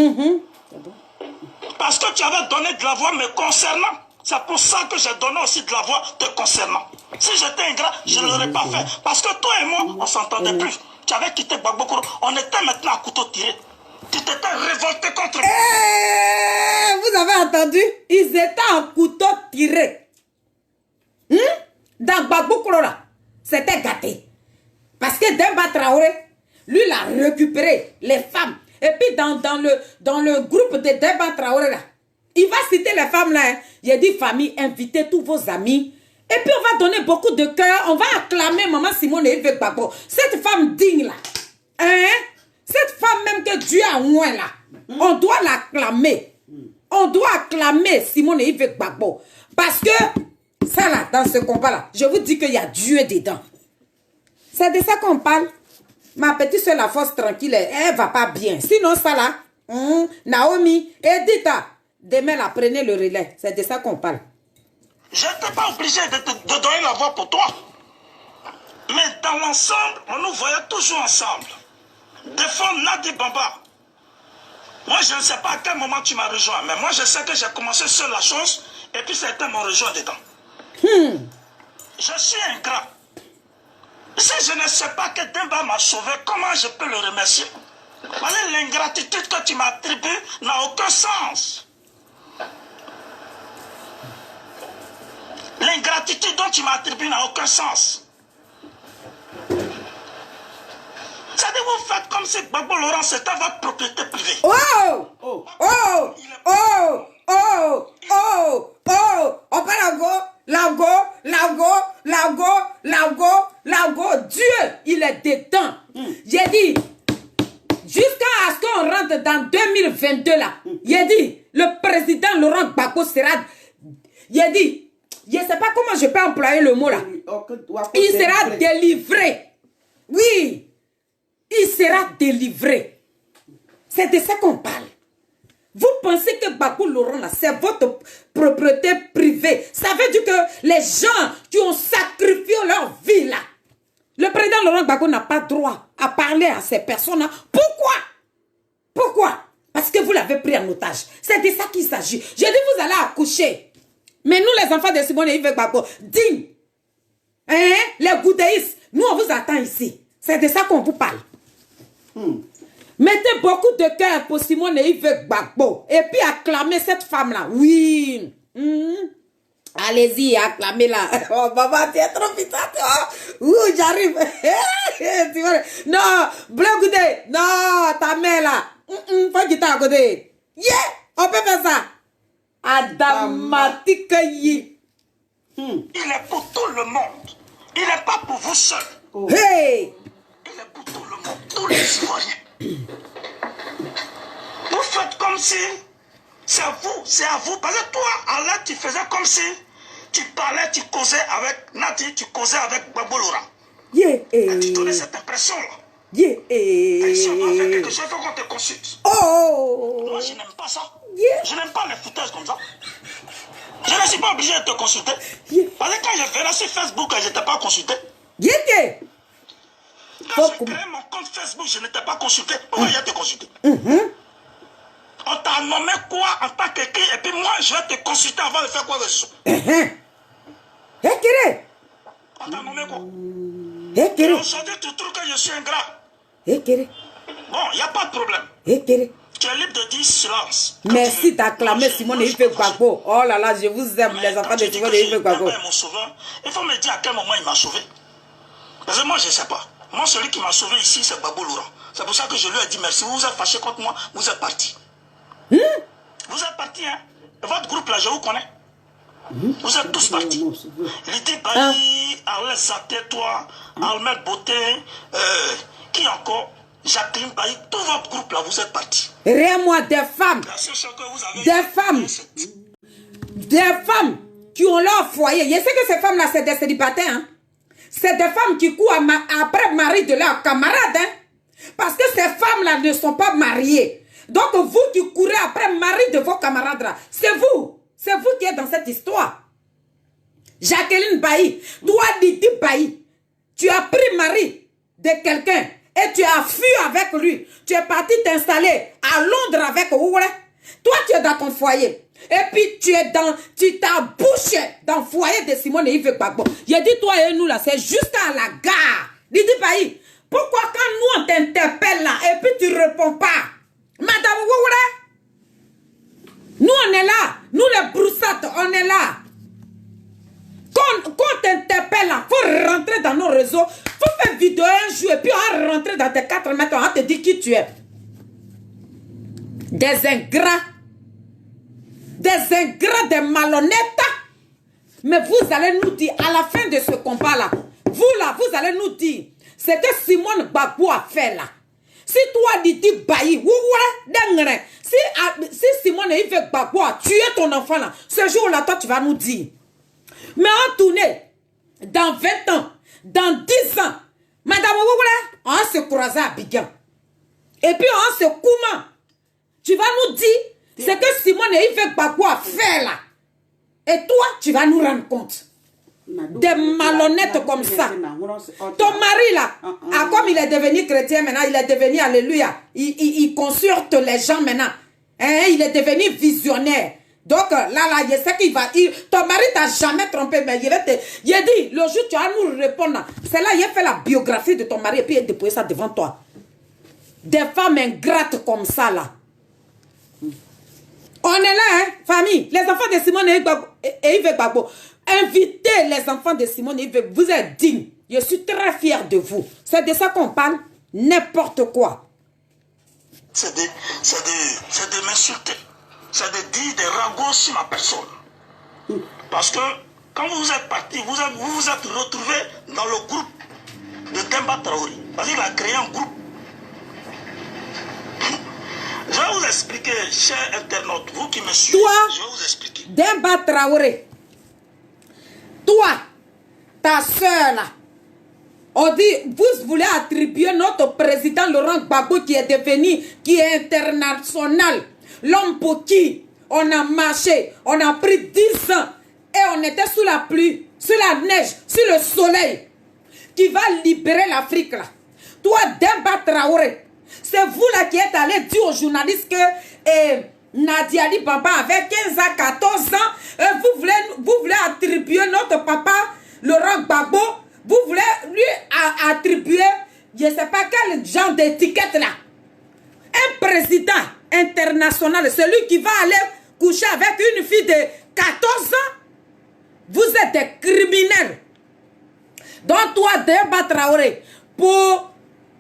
Parce que tu avais donné de la voix me concernant. C'est pour ça que j'ai donné aussi de la voix te concernant. Si j'étais ingrat, je ne l'aurais pas fait. Parce que toi et moi, on ne s'entendait plus. Tu avais quitté Gbagbo. On était maintenant à couteau tiré. Tu t'étais révolté contre moi. Vous avez entendu? Ils étaient en couteau tiré. Dans Gbagbo là, c'était gâté. Parce que Demba Traoré, lui, il a récupéré les femmes. Et puis dans le groupe de Demba Traoré là, il va citer les femmes là. Hein. Il a dit, famille, invitez tous vos amis. Et puis on va donner beaucoup de cœur. On va acclamer Maman Simone et Yves Gbagbo. Cette femme digne là. Hein? Cette femme même que Dieu a moins là. On doit l'acclamer. On doit acclamer Simone et Yves Gbagbo. Parce que ça là, dans ce combat-là, je vous dis qu'il y a Dieu dedans. C'est de ça qu'on parle. Ma petite soeur, la force tranquille, elle va pas bien. Sinon, ça là, Naomi, Edita, demain, là, prenez le relais. C'est de ça qu'on parle. Je n'étais pas obligé de donner la voix pour toi. Mais dans l'ensemble, on nous voyait toujours ensemble. Défendre Nadi Bamba. Moi, je ne sais pas à quel moment tu m'as rejoint. Mais moi, je sais que j'ai commencé seul la chose. Et puis, certains m'ont rejoint dedans. Je suis ingrat. Si je ne sais pas que Demba m'a sauvé, comment je peux le remercier? L'ingratitude que tu m'as attribuée n'a aucun sens. L'ingratitude dont tu m'as attribuée n'a aucun sens. C'est-à-dire vous faites comme si Gbagbo Laurent c'était votre propriété privée. Oh! Oh! Oh! Oh! Oh! Oh! Oh! On parle Lago, Dieu, il est dedans. J'ai dit, jusqu'à ce qu'on rentre dans 2022 là, j'ai dit, le président Laurent Gbagbo sera, j'ai dit, je ne sais pas comment je peux employer le mot là, il sera délivré. Oui, il sera délivré. C'est de ça qu'on parle. Vous pensez que Gbagbo Laurent, là, c'est votre propriété privée. Ça veut dire que les gens qui ont sacrifié leur vie, là, le président Laurent Gbagbo n'a pas droit à parler à ces personnes-là. Pourquoi? Pourquoi? Parce que vous l'avez pris en otage. C'est de ça qu'il s'agit. Je dis, vous allez accoucher. Mais nous, les enfants de Simone et Yves Gbagbo, dignes, hein, les goudéistes, nous, on vous attend ici. C'est de ça qu'on vous parle. Mettez beaucoup de cœur pour Simone et Yves Gbagbo. Et puis acclamez cette femme-là. Oui. Allez-y, acclamez-la. Oh, maman, tu es trop puissante. Oh, ouh, j'arrive. Tu vois, non, bleu goudé. Non, ta mère là. Faut qu'il t'a à côté. Yeah, on peut faire ça. Adamatique yi. Il est pour tout le monde. Il n'est pas pour vous seul. Hey. Il est pour tout le monde, tous les Ivoiriens. Vous faites comme si c'est vous, c'est à vous. Parce que toi, Allah, tu faisais comme si tu parlais, tu causais avec Nati, tu causais avec Babo Laurent. Yeah. Tu donnais cette impression-là. Yeah. Et si on doit faire quelque chose, il faut qu'on te consulte. Oh. Moi, je n'aime pas ça. Yeah. Je n'aime pas les foutaises comme ça. Je ne suis pas obligé de te consulter. Yeah. Parce que quand je venais sur Facebook, je n'étais pas consulté. Yeah. Quand j'ai créé mon compte Facebook, je n'étais pas consulté. Pourquoi je vais te consulter? On t'a nommé quoi en tant qu'écrit et puis moi, je vais te consulter avant de faire quoi que ce soit. On t'a nommé quoi? Et aujourd'hui, tu trouves que je suis ingrat. Bon, il n'y a pas de problème. Tu es libre de dire silence. Merci d'acclamer Simone et Yves Gbagbo. Oh là là, je vous aime, les enfants de Simone et Yves Gbagbo. Il faut me dire à quel moment il m'a sauvé. Parce que moi, je ne sais pas. Moi, celui qui m'a sauvé ici, c'est Babo Laurent. C'est pour ça que je lui ai dit merci. Vous vous êtes fâché contre moi, vous êtes parti. Vous êtes parti, hein. Votre groupe là, je vous connais. Vous êtes tous partis. Lydie Bailly, Arlès Zaté, toi, Almed Beauté, qui encore? Jacqueline Bailly, tout votre groupe là, vous êtes partis. Rien moi, des femmes. Des femmes qui ont leur foyer. Je sais que ces femmes là, c'est des célibataires, hein. C'est des femmes qui courent après mari de leurs camarades. Hein? Parce que ces femmes-là ne sont pas mariées. Donc vous qui courez après mari de vos camarades là, c'est vous. C'est vous qui êtes dans cette histoire. Jacqueline Bailly, toi Lydie Bailly, tu as pris mari de quelqu'un et tu as fui avec lui. Tu es parti t'installer à Londres avec Oure. Toi tu es dans ton foyer. Et puis tu t'as bouché dans le foyer de Simone et Yves Gbagbo. J'ai dit toi et nous là, c'est juste à la gare. Lydie Bailly, pourquoi quand nous on t'interpelle là et puis tu réponds pas? Madame Ououre, nous on est là, nous les broussates, on est là. Quand on t'interpelle là, faut rentrer dans nos réseaux, faut faire vidéo un jour et puis on va rentrer dans tes 4 mètres, on va te dire qui tu es. Des ingrats. Des ingrats, des malhonnêtes. Mais vous allez nous dire, à la fin de ce combat-là, vous là, vous allez nous dire, c'est que Simone Gbagbo a fait là. Si toi, Lydie Bailly, si Simone et Yves Gbagbo a tué ton enfant là, ce jour-là, toi, tu vas nous dire. Mais en tournée, dans 20 ans, dans 10 ans, Madame Ououre, on se croiser à Abidjan. Et puis on se comment. Tu vas nous dire, c'est que Simone et Yves Gbagbo a fait là. Et toi, tu vas nous rendre compte. Des malhonnêtes comme ça. Ton mari là, comme il est devenu chrétien maintenant, il est devenu alléluia. Il consulte les gens maintenant. Hein, il est devenu visionnaire. Donc là, je sais qu'il va. Ton mari t'a jamais trompé, mais il dit, le jour tu vas nous répondre. C'est là, il a fait la biographie de ton mari et puis il a déposé ça devant toi. Des femmes ingrates comme ça là. On est là, hein, famille. Les enfants de Simone et Yves Gbagbo. Invitez les enfants de Simone et Yves. Vous êtes dignes. Je suis très fière de vous. C'est de ça qu'on parle. N'importe quoi. C'est de m'insulter. C'est de dire des ragots sur ma personne. Parce que quand vous êtes parti, vous vous êtes retrouvé dans le groupe de Demba Traoré. Parce qu'il a créé un groupe. Je vais vous expliquer, chers internautes, vous qui me suivez, toi, je vais vous expliquer. Demba Traoré, toi, ta soeur là, on dit, vous voulez attribuer notre président Laurent Gbagbo qui est devenu, qui est international, l'homme pour qui on a marché, on a pris 10 ans et on était sous la pluie, sous la neige, sous le soleil, qui va libérer l'Afrique là. Toi, Demba Traoré, c'est vous là qui êtes allé dire aux journalistes que Nadia Ali Bamba avait 15 à 14 ans. Vous voulez attribuer notre papa Laurent Gbagbo. Vous voulez lui attribuer, je ne sais pas quel genre d'étiquette là. Un président international, celui qui va aller coucher avec une fille de 14 ans. Vous êtes des criminels. Donc toi, Demba Traoré, pour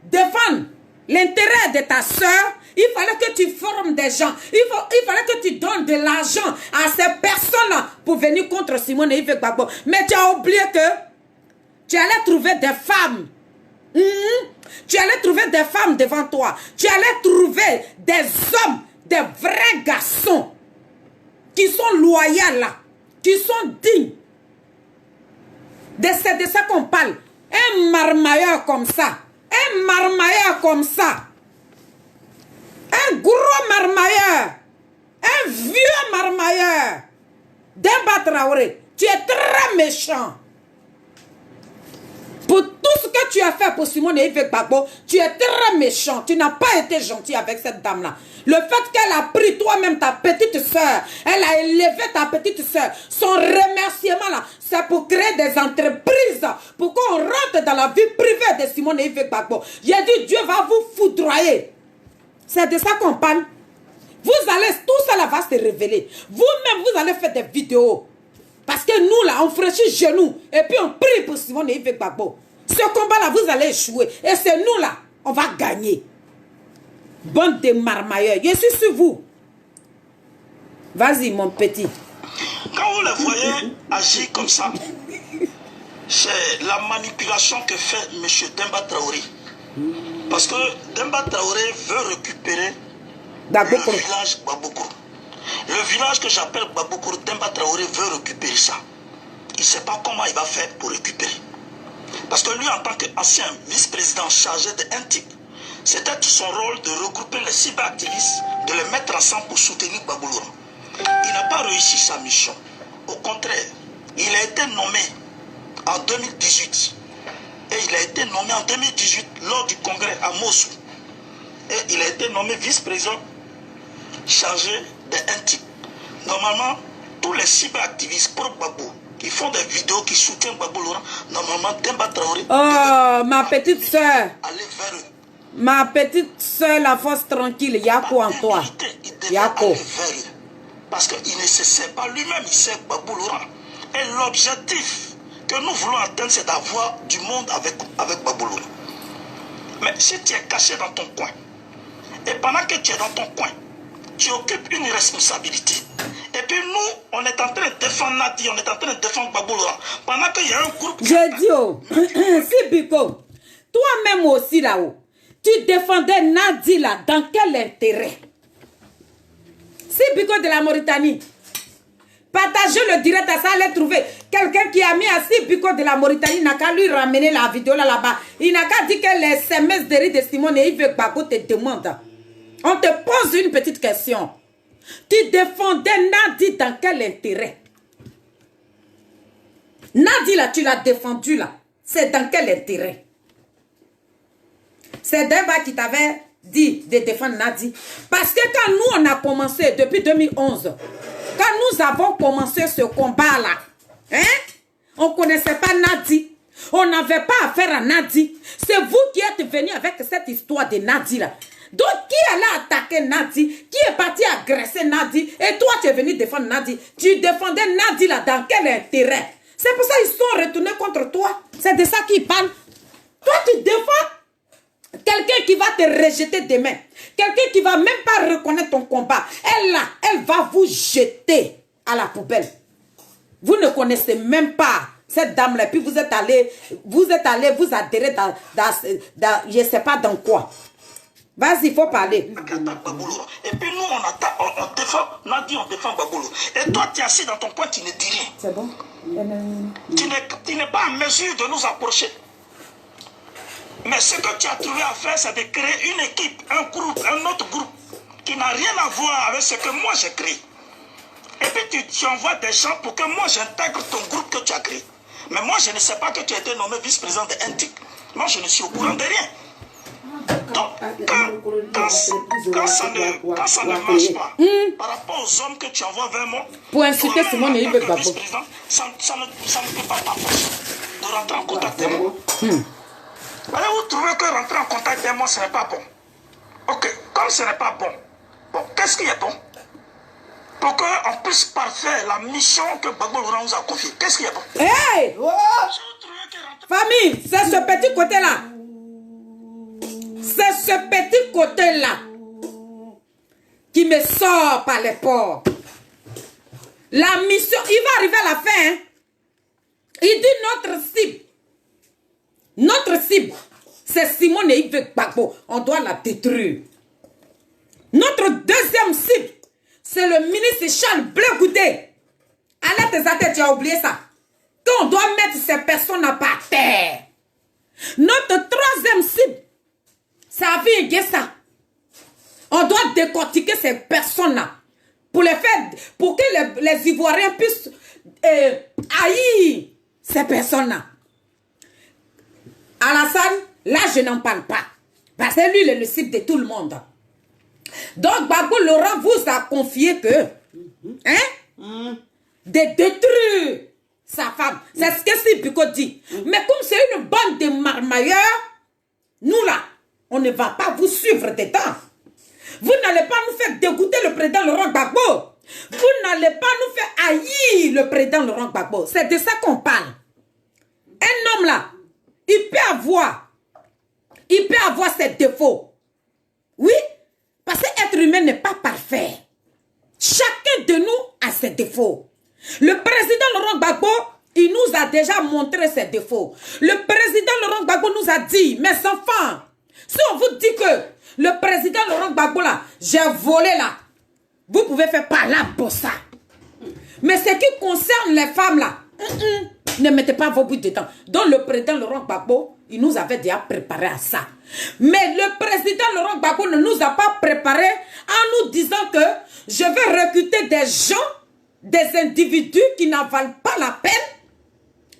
défendre l'intérêt de ta soeur, il fallait que tu formes des gens. Il fallait que tu donnes de l'argent à ces personnes-là pour venir contre Simone et Yves Gbagbo. Mais tu as oublié que tu allais trouver des femmes. Tu allais trouver des femmes devant toi. Tu allais trouver des hommes, des vrais garçons qui sont loyaux là, qui sont dignes. C'est de ça qu'on parle. Un marmailleur comme ça. Un marmailleur comme ça. Un gros marmailleur. Un vieux marmailleur. Demba Traoré, tu es très méchant. Pour tout ce que tu as fait pour Simone et Yves Gbagbo, tu es très méchant. Tu n'as pas été gentil avec cette dame-là. Le fait qu'elle a pris toi-même ta petite soeur, elle a élevé ta petite soeur, son remerciement là, c'est pour créer des entreprises, pour qu'on rentre dans la vie privée de Simone et Yves Gbagbo. J'ai dit, Dieu va vous foudroyer. C'est de ça qu'on parle. Vous allez, tout ça va se révéler. Vous-même, vous allez faire des vidéos. Parce que nous, là, on fraîchit genoux. Et puis, on prie pour Simone et Yves Gbagbo. Ce combat-là, vous allez échouer. Et c'est nous, là, on va gagner. Bande de marmailleurs. Je suis sur vous. Vas-y, mon petit. Quand vous les voyez agir comme ça, c'est la manipulation que fait M. Demba Traoré. Parce que Demba Traoré veut récupérer le village Gbagbo. Le village que j'appelle Gbagbo, Demba Traoré veut récupérer ça. Il ne sait pas comment il va faire pour récupérer. Parce que lui, en tant qu'ancien vice-président chargé d'un type, c'était son rôle de regrouper les cyberactivistes, de les mettre ensemble pour soutenir Gbagbo. Il n'a pas réussi sa mission. Au contraire, il a été nommé en 2018. Et il a été nommé en 2018 lors du congrès à Moscou. Et il a été nommé vice-président chargé d'un type. Normalement, tous les cyberactivistes pour Gbagbo qui font des vidéos qui soutiennent Gbagbo Laurent, normalement, Demba Traoré. Oh, ma petite soeur. Aller vers eux. Ma petite soeur, la force tranquille, il y a quoi en toi? Il y a quoi? Parce qu'il ne se sait pas lui-même, il sait Gbagbo Laurent. Et l'objectif que nous voulons atteindre, c'est d'avoir du monde avec Gbagbo Laurent. Mais si tu es caché dans ton coin, et pendant que tu es dans ton coin, tu occupes une responsabilité. Et puis nous, on est en train de défendre Nadi, on est en train de défendre Gbagbo Laurent. Pendant qu'il y a un groupe... J'ai dit, oh, si Biko, toi-même aussi là-haut, tu défendais Nadi là, dans quel intérêt? Si Biko de la Mauritanie, partagez le direct à ça, allez trouver quelqu'un qui a mis à Si Biko de la Mauritanie, il n'a qu'à lui ramener la vidéo là-bas. Il n'a qu'à dire que les SMS de riz de Simone et Yves Gbagbo te demandent. On te pose une petite question. Tu défendais Nadi dans quel intérêt? Nadi là, tu l'as défendu là. C'est dans quel intérêt? C'est Demba qui t'avait dit de défendre Nadi. Parce que quand nous on a commencé depuis 2011, quand nous avons commencé ce combat là, hein, on ne connaissait pas Nadi. On n'avait pas affaire à Nadi. C'est vous qui êtes venu avec cette histoire de Nadi là. Donc, qui allait attaquer Nadi? Qui est parti agresser Nadi? Et toi, tu es venu défendre Nadi. Tu défendais Nadi là, dans quel intérêt? C'est pour ça qu'ils sont retournés contre toi. C'est de ça qu'ils parlent. Toi, tu défends quelqu'un qui va te rejeter demain. Quelqu'un qui va même pas reconnaître ton combat. Elle là, elle va vous jeter à la poubelle. Vous ne connaissez même pas cette dame-là. Puis vous êtes allé vous adhérer dans je ne sais pas dans quoi. Vas-y, il faut parler. Et puis nous, on défend Nadi, on défend Gbagbo. Et toi, tu es assis dans ton coin, tu ne dis rien. C'est bon? Tu n'es pas en mesure de nous approcher. Mais ce que tu as trouvé à faire, c'est de créer une équipe, un groupe, un autre groupe, qui n'a rien à voir avec ce que moi j'ai créé. Et puis tu envoies des gens pour que moi j'intègre ton groupe que tu as créé. Mais moi, je ne sais pas que tu as été nommé vice-président de NTIC. Moi, je ne suis au courant de rien. Donc, quand ça ne marche pas, par rapport aux hommes que tu envoies vers moi, pour insulter Simone et Yves Gbagbo, ça ne peut pas t'empêcher de rentrer en contact avec moi. Allez-vous trouver que rentrer en contact avec moi, ce n'est pas bon? Ok, comme ce n'est pas bon, qu'est-ce qui est bon? Pour qu'on puisse parfaire la mission que Gbagbo Laurent nous a confiée. Qu'est-ce qu'il y a pas? Hey! Famille, c'est ce petit côté-là. C'est ce petit côté-là qui me sort par les pores. La mission, il va arriver à la fin. Hein? Il dit notre cible, c'est Simone et Yves Gbagbo. On doit la détruire. Notre deuxième cible, c'est le ministre Charles Blé Goudé. Allez, tu as oublié ça. Qu'on doit mettre ces personnes à par terre. Notre troisième cible, c'est Avi Nguessa. On doit décortiquer ces personnes-là pour les faire, pour que les Ivoiriens puissent haïr ces personnes-là. Alassane, là je n'en parle pas. Parce que lui, il est le cible de tout le monde. Donc, Gbagbo Laurent vous a confié que, de détruire sa femme. C'est ce que Sipiko dit. Mais comme c'est une bande de marmailleurs, nous là, on ne va pas vous suivre dedans. Vous n'allez pas nous faire dégoûter le président Laurent Gbagbo. Vous n'allez pas nous faire haïr le président Laurent Gbagbo. C'est de ça qu'on parle. Un homme là, il peut avoir ses défauts. Oui, parce qu'être humain n'est pas parfait. Chacun de nous a ses défauts. Le président Laurent Gbagbo, il nous a déjà montré ses défauts. Le président Laurent Gbagbo nous a dit, mes enfants, si on vous dit que le président Laurent Gbagbo là, j'ai volé là, vous pouvez faire par là pour ça. Mais ce qui concerne les femmes là, ne mettez pas vos bouts dedans. Donc le président Laurent Gbagbo, il nous avait déjà préparé à ça. Mais le président Laurent Gbagbo ne nous a pas préparé en nous disant que je vais recruter des gens, des individus qui n'avalent pas la peine,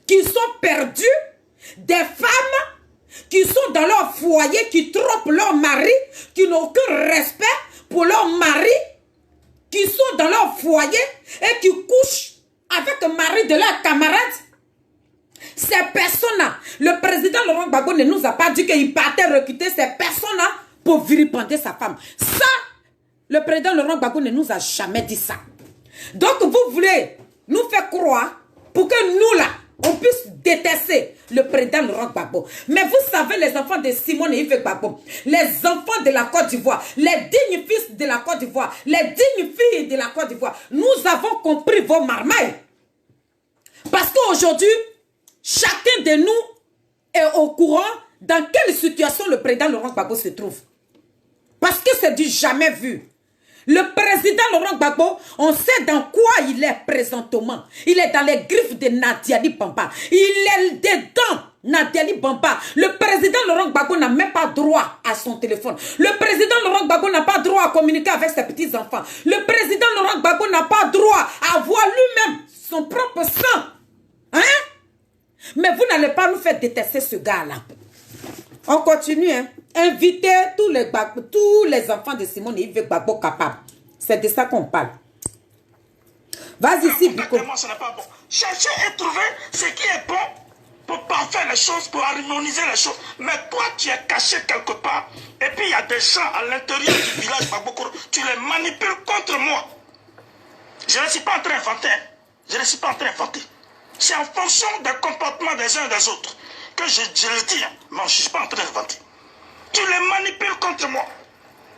qui sont perdus, des femmes qui sont dans leur foyer, qui trompent leur mari, qui n'ont aucun respect pour leur mari, qui sont dans leur foyer et qui couchent avec le mari de leur camarade. Ces personnes-là, le président Laurent Gbagbo ne nous a pas dit qu'il partait recruter ces personnes-là pour vilipender sa femme. Ça, le président Laurent Gbagbo ne nous a jamais dit ça. Donc vous voulez nous faire croire pour que nous là, on puisse détester le président Laurent Gbagbo. Mais vous savez, les enfants de Simone et Yves Gbagbo, les enfants de la Côte d'Ivoire, les dignes fils de la Côte d'Ivoire, les dignes filles de la Côte d'Ivoire, nous avons compris vos marmailles. Parce qu'aujourd'hui, chacun de nous est au courant dans quelle situation le président Laurent Gbagbo se trouve. Parce que c'est du jamais vu. Le président Laurent Gbagbo, on sait dans quoi il est présentement. Il est dans les griffes de Nadiali Bamba. Il est dedans, Nadiali Bamba. Le président Laurent Gbagbo n'a même pas droit à son téléphone. Le président Laurent Gbagbo n'a pas droit à communiquer avec ses petits-enfants. Le président Laurent Gbagbo n'a pas droit à voir lui-même son propre sang. Hein? Mais vous n'allez pas nous faire détester ce gars-là. On continue, hein. Invitez tous les enfants de Simone et Yves Gbagbo capables. C'est de ça qu'on parle. Vas-y, Sipiko. Ce n'est pas bon. Cherchez et trouvez ce qui est bon pour parfaire les choses, pour harmoniser les choses. Mais toi, tu es caché quelque part. Et puis, il y a des gens à l'intérieur du village Gbagbo. Tu les manipules contre moi. Je ne suis pas en train d'inventer. Je ne suis pas en train d'inventer. C'est en fonction des comportements des uns et des autres que je le dis. Mais je ne suis pas en train d'inventer. Tu les manipules contre moi.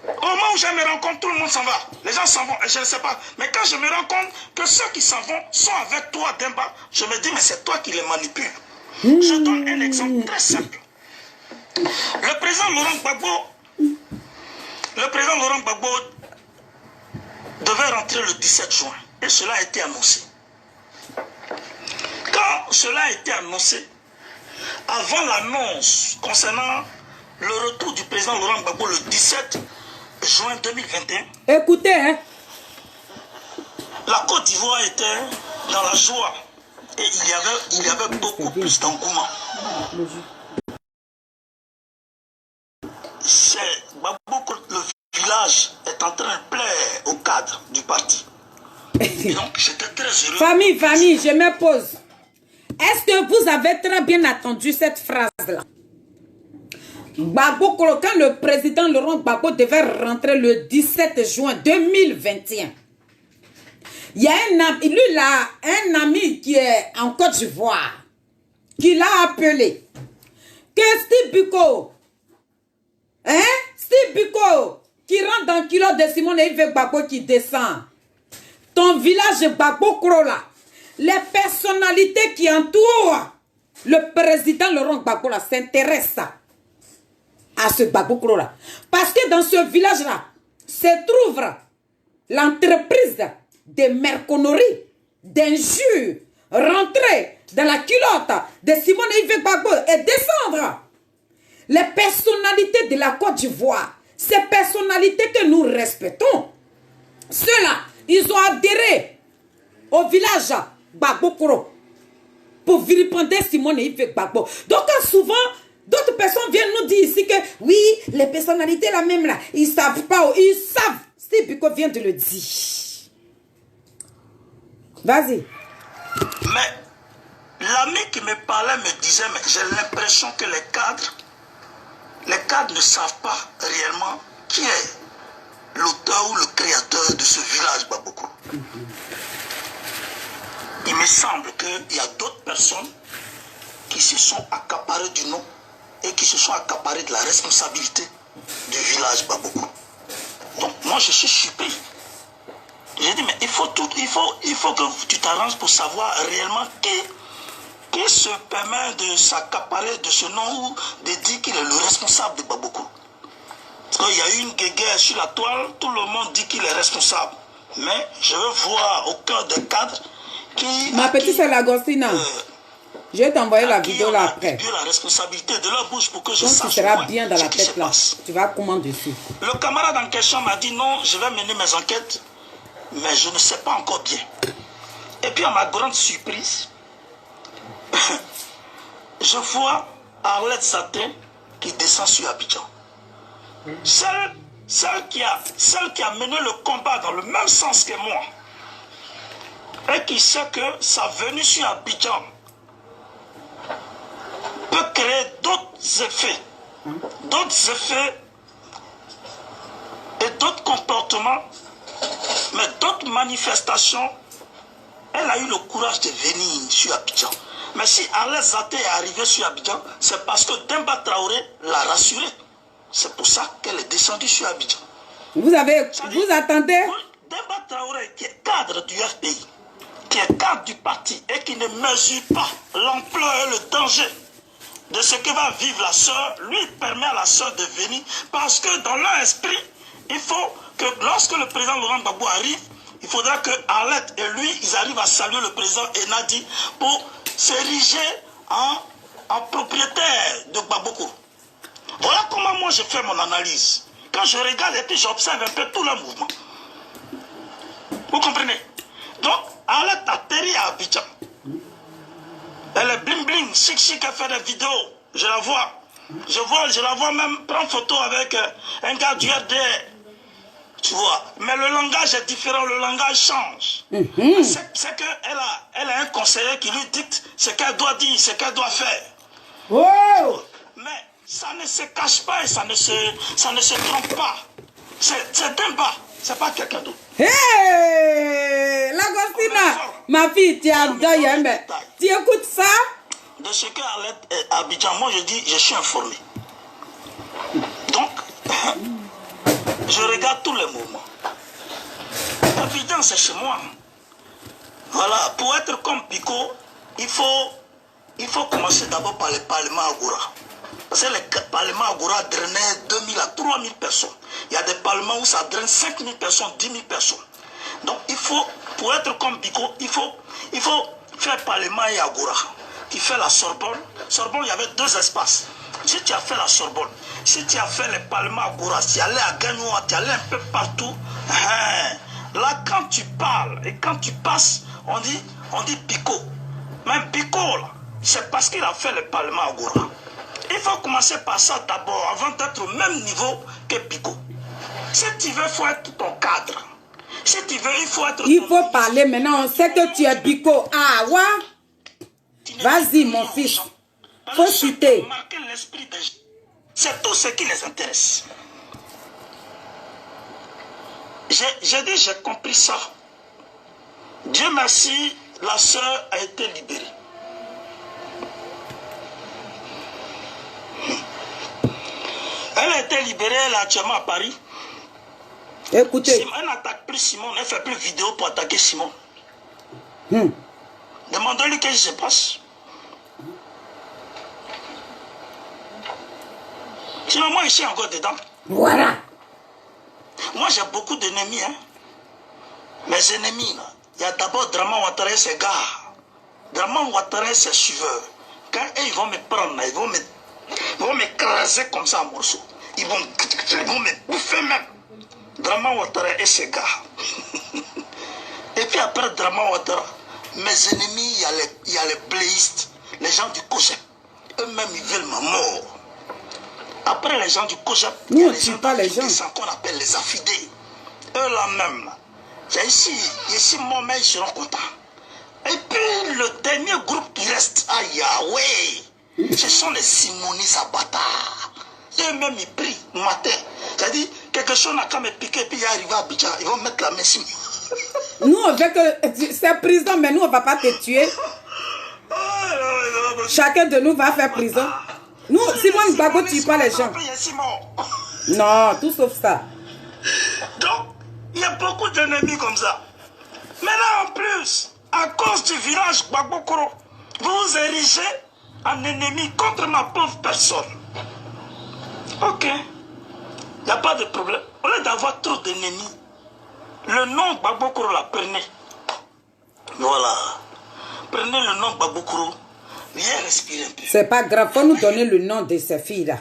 Au moment où je me rends compte, tout le monde s'en va. Les gens s'en vont, et je ne sais pas. Mais quand je me rends compte que ceux qui s'en vont sont avec toi d'un bas, je me dis, mais c'est toi qui les manipules. Je donne un exemple très simple. Le président Laurent Gbagbo devait rentrer le 17 juin. Et cela a été annoncé. Quand cela a été annoncé, avant l'annonce concernant le retour du président Laurent Gbagbo le 17 juin 2021. Écoutez, hein. La Côte d'Ivoire était dans la joie et il y avait beaucoup plus d'engouement. C'est Gbagbo que le village est en train de plaire au cadre du parti. Et donc j'étais très heureux. Famille, je me pose. Est-ce que vous avez très bien entendu cette phrase-là? Gbagbo, quand le président Laurent Gbagbo devait rentrer le 17 juin 2021, Il y a un ami, lui là, un ami qui est en Côte d'Ivoire, qui l'a appelé. Que Steve Biko, hein? Steve Biko, qui rentre dans le kilo de Simone et Yves Gbagbo qui descend. Ton village Gbagbo Krola, les personnalités qui entourent le président Laurent Gbagbo là s'intéressent à ce Gbagbo Krola. Parce que dans ce village-là, se trouve l'entreprise de merconneries, d'injures, rentrer dans la culotte de Simone Yves Gbagbo et descendre. Les personnalités de la Côte d'Ivoire, ces personnalités que nous respectons, ceux-là, ils ont adhéré au village Gbagbo Kro pour vilipender Simone Yves Gbagbo. Donc souvent, d'autres personnes viennent nous dire ici que oui, les personnalités là même là, ils ne savent pas, ils savent. Steve Biko vient de le dire. Vas-y. Mais l'ami qui me parlait me disait, mais j'ai l'impression que les cadres ne savent pas réellement qui est l'auteur ou le créateur de ce village Baboko. Il me semble qu'il y a d'autres personnes qui se sont accaparées du nom et qui se sont accaparées de la responsabilité du village Baboko. Donc moi je suis surpris. J'ai dit mais il faut que tu t'arranges pour savoir réellement qui se permet de s'accaparer de ce nom ou de dire qu'il est le responsable de Baboko. Parce qu'il y a eu une guerre sur la toile, tout le monde dit qu'il est responsable. Mais je veux voir au cœur des cadres qui... Ma petite sœur Lagostina, je vais t'envoyer la vidéo là après. La responsabilité de leur bouche pour que je Donc sache tu seras bien dans la ce qui se tête là. passe. Tu vas comment dessus. Le camarade en question m'a dit non, je vais mener mes enquêtes, mais je ne sais pas encore bien. Et puis à ma grande surprise, je vois Arlette Satin qui descend sur Abidjan. Celle qui a mené le combat dans le même sens que moi et qui sait que sa venue sur Abidjan peut créer d'autres effets et d'autres comportements, mais d'autres manifestations. Elle a eu le courage de venir sur Abidjan. Mais si Arlette Zaté est arrivée sur Abidjan, c'est parce que Demba Traoré l'a rassurée. C'est pour ça qu'elle est descendue sur Abidjan. Vous attendez? Demba Traoré, qui est cadre du FPI, qui est cadre du parti et qui ne mesure pas l'ampleur et le danger de ce que va vivre la sœur, lui permet à la sœur de venir parce que dans leur esprit, il faut que lorsque le président Laurent Gbagbo arrive, il faudra que Arlette et lui, ils arrivent à saluer le président Enadi pour s'ériger en propriétaire de Gbagbo. Voilà comment moi je fais mon analyse. Quand je regarde et puis j'observe un peu tout le mouvement. Vous comprenez? Donc, Arlette atterrit à Abidjan. Elle est bling bling, chic chic, elle fait des vidéos. Je la vois. Je la vois même prendre photo avec un gars du RDR. Tu vois. Mais le langage est différent, le langage change. C'est qu'elle a un conseiller qui lui dicte ce qu'elle doit dire, ce qu'elle doit faire. Oh! Mais ça ne se cache pas et ça ne se trompe pas. C'est Demba, c'est pas quelqu'un d'autre. Hey! Lagostina, ma fille, tu as deuil, hein, mais tu écoutes ça? De ce que Arlette est à Abidjan, moi je dis, je suis informé. Donc, je regarde tous les mouvements. Abidjan, c'est chez moi. Voilà, pour être comme Biko, il faut commencer d'abord par les parlements Agora. Parce que les parlements Agora drainaient 2000 à 3000 personnes. Il y a des parlements où ça draine 5000 personnes, 10 000 personnes. Donc il faut, pour être comme Biko, il faut faire parlement et Agora. Tu fais la Sorbonne. Sorbonne, il y avait 2 espaces. Si tu as fait la Sorbonne, si tu as fait les parlements Agora, si tu allais à Gagnoa, tu allais un peu partout, là quand tu parles et quand tu passes, on dit Biko. Mais Biko, là, c'est parce qu'il a fait le parlement Agora. Il faut commencer par ça d'abord, avant d'être au même niveau que Biko. Si tu veux, il faut être ton cadre. Si tu veux, il faut être... Il faut parler maintenant, on sait que tu es Biko. Ah, ouais? Vas-y, mon fils. Faut citer. C'est tout ce qui les intéresse. J'ai compris ça. Dieu merci, la sœur a été libérée. Elle a été libérée, elle est actuellement à Paris. Écoutez. Elle n'attaque plus Simon, elle ne fait plus de vidéo pour attaquer Simon. Demandez-lui qu'est-ce qui se passe. Sinon, moi, je suis encore dedans. Voilà. Moi, j'ai beaucoup d'ennemis. Hein. Mes ennemis, là. Il y a d'abord Draman Ouattara et ses gars. Draman Ouattara et ses suiveurs. Quand eux, ils vont me prendre, là, ils vont m'écraser comme ça en morceaux. Ils vont me bouffer même. Draman Ouattara et ses gars. Et puis après Draman Ouattara, mes ennemis, il y a les playistes, les gens du COJEP. Eux-mêmes, ils veulent ma mort. Après les gens du COJEP, il y a les gens qu'on appelle les affidés. Eux-là même, là. Ici, moi, mais ils seront contents. Et puis, le dernier groupe qui reste à Yahweh, ce sont les Simonis abattards. Eux-mêmes, ils prient matin. C'est-à-dire, quelque chose n'a qu'à me piquer, puis ils arrivent à Abidjan, ils vont mettre la main sur moi. Nous, on veut que c'est prison, mais nous, on ne va pas te tuer. Chacun de nous va faire prison. Nous, Simon Gbagbo ne tue pas les gens. Non, tout sauf ça. Donc, il y a beaucoup d'ennemis comme ça. Maintenant, en plus, à cause du village Gbagbo-Koro, vous vous érigez en ennemi contre ma pauvre personne. Ok. Il n'y a pas de problème. Au lieu d'avoir trop d'ennemis, le nom Gbagbo-Koro, la prenez. Voilà. Prenez le nom Gbagbo-Koro. Viens respirer un peu. C'est pas grave, faut nous donner le nom de ces filles-là.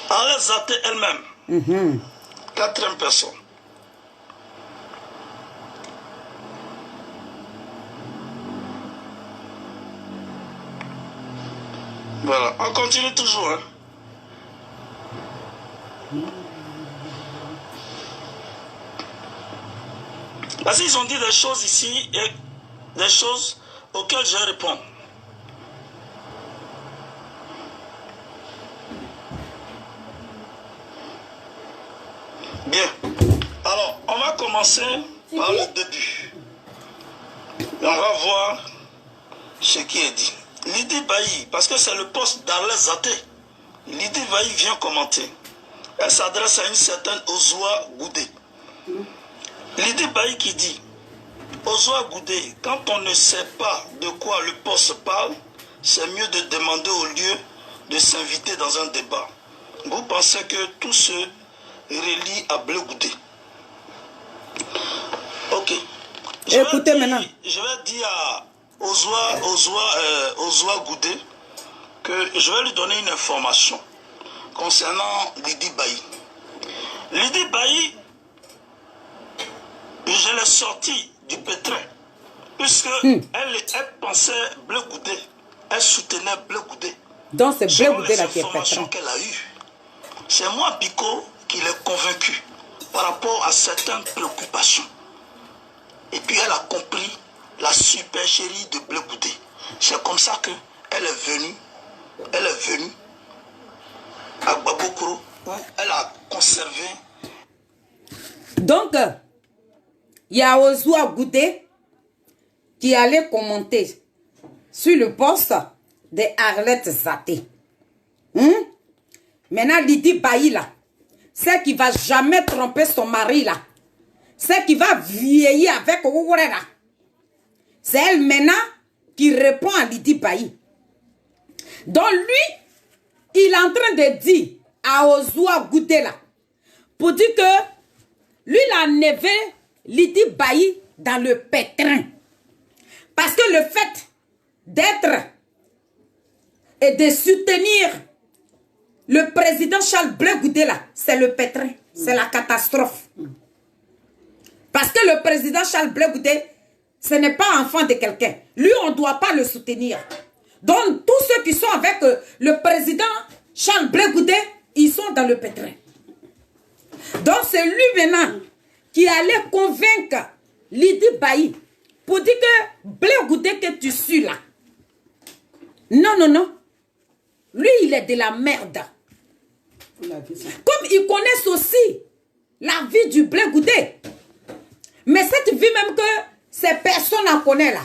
Arlette Zaté elle-même. Quatrième personne. Voilà, on continue toujours. Hein. Parce qu'ils ont dit des choses ici, et des choses auxquelles je réponds. Bien. Alors, on va commencer par le début. Et on va voir ce qui est dit. Lydie Bailly, parce que c'est le poste d'Arlette Zaté. Lydie Bailly vient commenter. Elle s'adresse à une certaine Ozoa Goudé. Lydie Bailly qui dit, Ozoa Goudé, quand on ne sait pas de quoi le poste parle, c'est mieux de demander au lieu de s'inviter dans un débat. Vous pensez que tout se relie à Bleu Goudé? Ok. Écoutez maintenant. Je vais dire à Ozoa Goudé que je vais lui donner une information concernant Lydie Bailly. Lydie Bailly, je l'ai sortie du pétrin, puisque elle pensait Bleu Goudé, elle soutenait Bleu Goudé. Donc c'est Bleu Goudé là qui est pétrin. Qu'elle a eues. C'est moi, Pico, qui l'ai convaincu par rapport à certaines préoccupations. Et puis elle a compris la supercherie de Bleu Goudé. C'est comme ça qu'elle est venue à Gbagbo-Koro, où elle a conservé. Donc, il y a Ozoa Goudé qui allait commenter sur le poste de Arlette Zaté. Maintenant, Lydie Bailly là, celle qui va jamais tromper son mari là, celle qui va vieillir avec Ouououé là, c'est elle maintenant qui répond à Lydie Bailly. Donc lui, il est en train de dire à Ozoa Goudé là, pour dire que lui, il a enlevé Lydie Bailly dans le pétrin. Parce que le fait d'être et de soutenir le président Charles Bleu Goudé là, c'est le pétrin, c'est la catastrophe. Parce que le président Charles Bleu Goudé, ce n'est pas enfant de quelqu'un. Lui, on ne doit pas le soutenir. Donc, tous ceux qui sont avec le président Charles Bleu Goudé, ils sont dans le pétrin. Donc, c'est lui maintenant qui allait convaincre Lydie Bailly pour dire que Bleu Goudé que tu suis là. Non, non, non. Lui, il est de la merde. Comme ils connaissent aussi la vie du Blé Goudé. Mais cette vie même que ces personnes en connaissent là,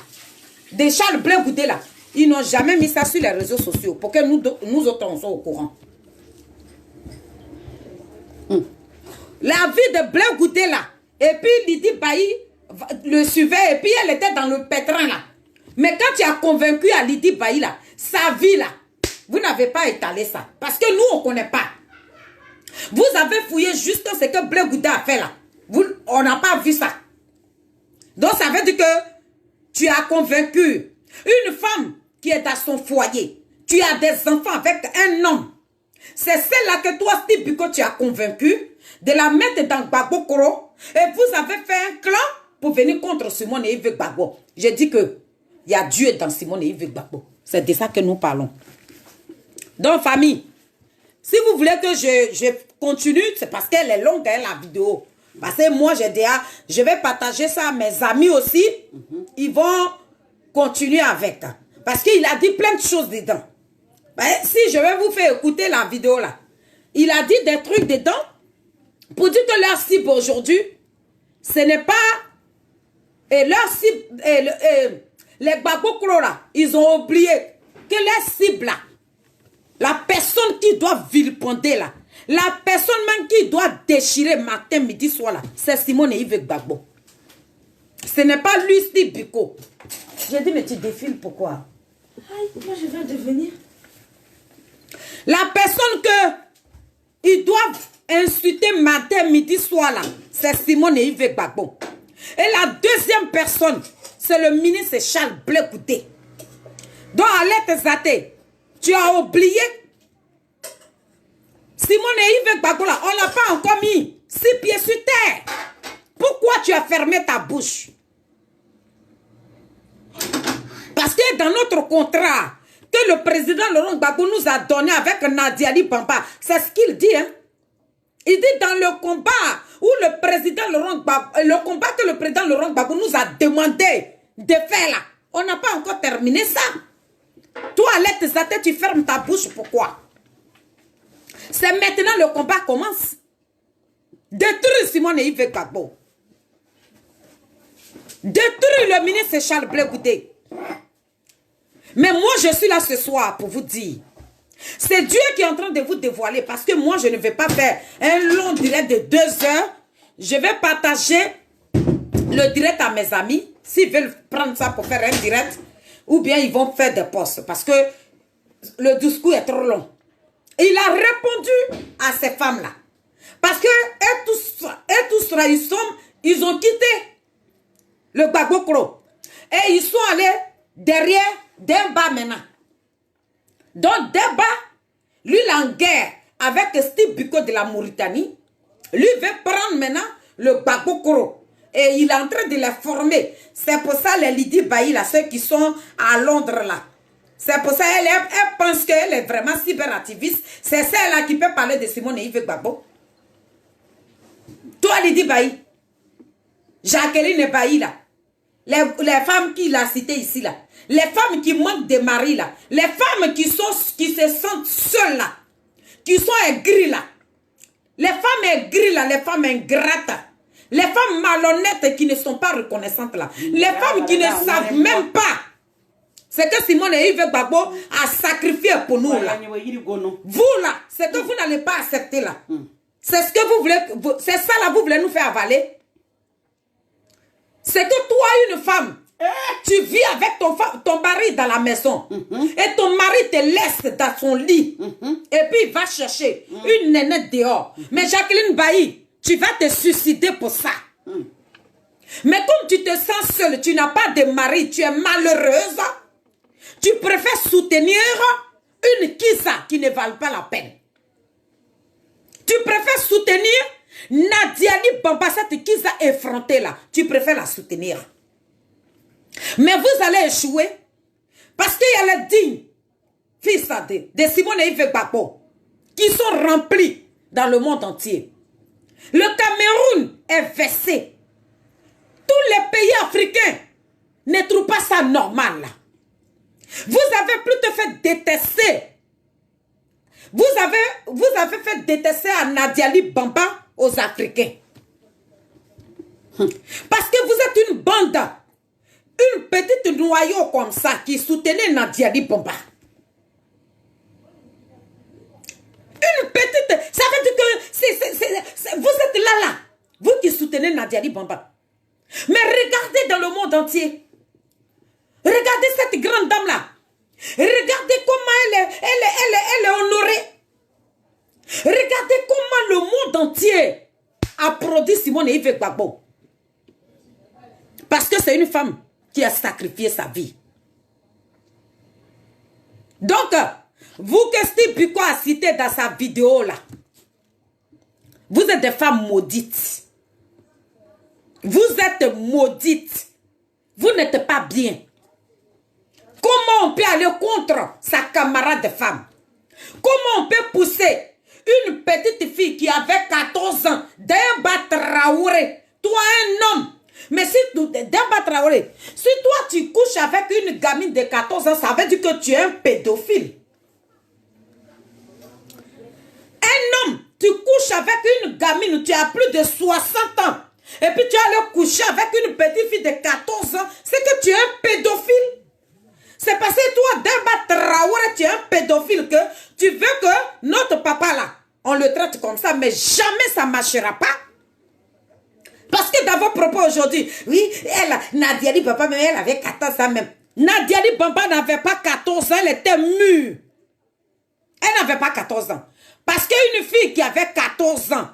de Charles Blé Goudé là, ils n'ont jamais mis ça sur les réseaux sociaux pour que nous autres on soit au courant. La vie de Blé Goudé là, et puis Lydie Bailly le suivait, et puis elle était dans le pétrin là. Mais quand tu as convaincu à Lydie Bailly là, sa vie là, vous n'avez pas étalé ça. Parce que nous, on ne connaît pas. Vous avez fouillé juste ce que Blé Goudé a fait là. On n'a pas vu ça. Donc ça veut dire que tu as convaincu une femme qui est dans son foyer. Tu as des enfants avec un homme. C'est celle-là que toi, Steve Biko, tu as convaincu de la mettre dans Gbagbo Koro. Et vous avez fait un clan pour venir contre Simone et Yves Gbagbo. J'ai dit que il y a Dieu dans Simone et Yves Gbagbo. C'est de ça que nous parlons. Donc, famille, si vous voulez que je continue, c'est parce qu'elle est longue, hein, la vidéo. Parce que moi, j'ai déjà, je vais partager ça à mes amis aussi. Ils vont continuer avec. Parce qu'il a dit plein de choses dedans. Ben, si je vais vous faire écouter la vidéo là, il a dit des trucs dedans pour dire que leur cible aujourd'hui, ce n'est pas leur cible, les Gbagbo Kro là, ils ont oublié que leur cible là, la personne qui doit vilipender là, la personne même qui doit déchirer matin, midi, soir là, c'est Simone et Yves Gbagbo. Ce n'est pas lui, Steve Biko. J'ai dit, mais tu défiles pourquoi? Aïe, moi je vais devenir. La personne que ils doivent insulter matin, midi, soir là, c'est Simone et Yves Gbagbo. Et la deuxième personne, c'est le ministre Charles Blé Goudé. Donc, Alette Zate, tu as oublié Simone et Yves Gbagbo là, on n'a pas encore mis 6 pieds sur terre. Pourquoi tu as fermé ta bouche? Parce que dans notre contrat que le président Laurent Gbagbo nous a donné avec Nadiali Bamba, c'est ce qu'il dit, hein? Il dit dans le combat où le président Laurent Gbagbo, le combat que le président Laurent Gbagbo nous a demandé de faire là, on n'a pas encore terminé ça. Toi, Alette Zate, tu fermes ta bouche, pourquoi? C'est maintenant le combat commence. Détruire Simone et Yves Gbagbo. Détruire le ministre Charles Blé Goudé. Mais moi, je suis là ce soir pour vous dire. C'est Dieu qui est en train de vous dévoiler. Parce que moi, je ne vais pas faire un long direct de 2 heures. Je vais partager le direct à mes amis. S'ils veulent prendre ça pour faire un direct. Ou bien ils vont faire des posts. Parce que le discours est trop long. Il a répondu à ces femmes-là. Parce que ils ont quitté le Gbagbo Kro. Et ils sont allés derrière Demba maintenant. Donc Demba, lui, il est en guerre avec Steve Biko de la Mauritanie. Lui veut prendre maintenant le Gbagbo Kro. Et il est en train de les former. C'est pour ça les Lydie Bailly, là, ceux qui sont à Londres là. C'est pour ça elle pense qu'elle est vraiment cyberactiviste. C'est celle-là qui peut parler de Simone et Yves Gbagbo. Toi, Lydie Bailly, Jacqueline Bailly là, les femmes qui l'a cité ici là, les femmes qui manquent de mari là, les femmes qui se sentent seules là, qui sont aigries là, les femmes aigries là, les femmes ingrates, les femmes malhonnêtes qui ne sont pas reconnaissantes là, les femmes qui ne savent même pas ce que Simone et Yves Gbagbo a sacrifié pour nous là. Vous là, c'est que vous n'allez pas accepter là. C'est ce que vous voulez, c'est ça là, vous voulez nous faire avaler. C'est que toi, une femme, tu vis avec ton mari dans la maison. Et ton mari te laisse dans son lit. Et puis il va chercher une nénette dehors. Mais Jacqueline Bailly, tu vas te suicider pour ça. Mais comme tu te sens seule, tu n'as pas de mari, tu es malheureuse, tu préfères soutenir une Kisa qui ne valent pas la peine. Tu préfères soutenir Nadiali Bamba, cette Kisa effrontée là. Tu préfères la soutenir. Mais vous allez échouer. Parce qu'il y a les dignes fils de Simone et Yves Gbagbo qui sont remplis dans le monde entier. Le Cameroun est versé. Tous les pays africains ne trouvent pas ça normal là. Vous avez plutôt fait détester. Vous avez fait détester à Nadiali Bamba aux Africains. Parce que vous êtes une bande, une petite noyau comme ça qui soutenait Nadia Bomba. Une petite, ça veut dire que vous êtes là, vous qui soutenez Nadia Bomba. Mais regardez dans le monde entier. Regardez cette grande dame-là. Regardez comment elle est honorée. Regardez comment le monde entier applaudit Simone et Yves Gbagbo. Parce que c'est une femme qui a sacrifié sa vie. Donc, vous que Steve Biko a cité dans sa vidéo là, vous êtes des femmes maudites. Vous êtes maudites. Vous n'êtes pas bien. Comment on peut aller contre sa camarade de femme? Comment on peut pousser une petite fille qui avait 14 ans, Demba Traoré, toi un homme, mais si Demba Traoré, si toi tu couches avec une gamine de 14 ans, ça veut dire que tu es un pédophile. Un homme, tu couches avec une gamine, tu as plus de 60 ans, et puis tu allais coucher avec une petite fille de 14 ans, c'est que tu es un pédophile. C'est parce que toi, Demba Traoré, tu es un pédophile que tu veux que notre papa là, on le traite comme ça, mais jamais ça ne marchera pas. Parce que dans vos propos aujourd'hui, oui, Nadia Bomba, mais elle avait 14 ans même. Nadia Bomba n'avait pas 14 ans, elle était mûre. Elle n'avait pas 14 ans. Parce qu'une fille qui avait 14 ans,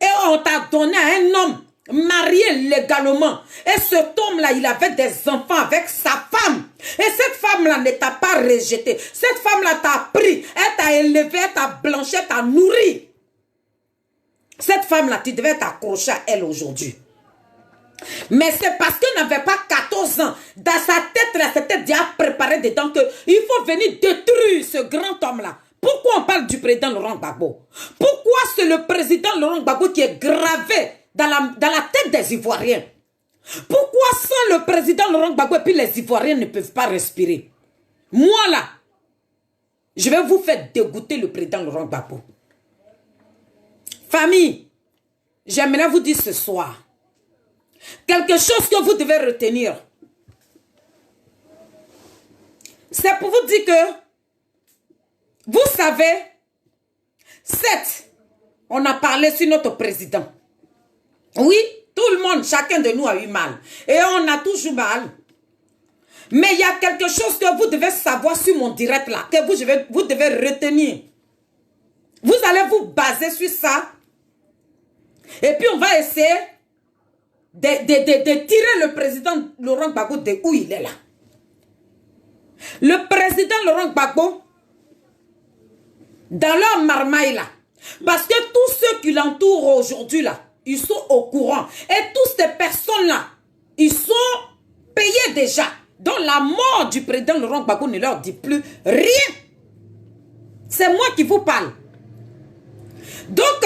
et on t'a donné à un homme marié légalement. Et cet homme-là, il avait des enfants avec sa femme. Et cette femme-là ne t'a pas rejeté. Cette femme-là t'a pris, elle t'a élevé, elle t'a blanchi, elle t'a nourri. Cette femme-là, tu devais t'accrocher à elle aujourd'hui. Mais c'est parce qu'elle n'avait pas 14 ans. Dans sa tête, là, c'était déjà préparé dedans qu'il faut venir détruire ce grand homme-là. Pourquoi on parle du président Laurent Gbagbo? Pourquoi c'est le président Laurent Gbagbo qui est gravé dans la tête des Ivoiriens? Pourquoi sans le président Laurent Gbagbo et puis les Ivoiriens ne peuvent pas respirer? Moi là, je vais vous faire dégoûter le président Laurent Gbagbo. Famille, j'aimerais vous dire ce soir quelque chose que vous devez retenir. C'est pour vous dire que vous savez, certes, on a parlé sur notre président. Oui, tout le monde, chacun de nous a eu mal. Et on a toujours mal. Mais il y a quelque chose que vous devez savoir sur mon direct là, que vous devez retenir. Vous allez vous baser sur ça. Et puis on va essayer de tirer le président Laurent Gbagbo de où il est là. Le président Laurent Gbagbo, dans leur marmaille là, parce que tous ceux qui l'entourent aujourd'hui là, ils sont au courant. Et toutes ces personnes-là, ils sont payés déjà. Donc la mort du président Laurent Gbagbo ne leur dit plus rien. C'est moi qui vous parle. Donc,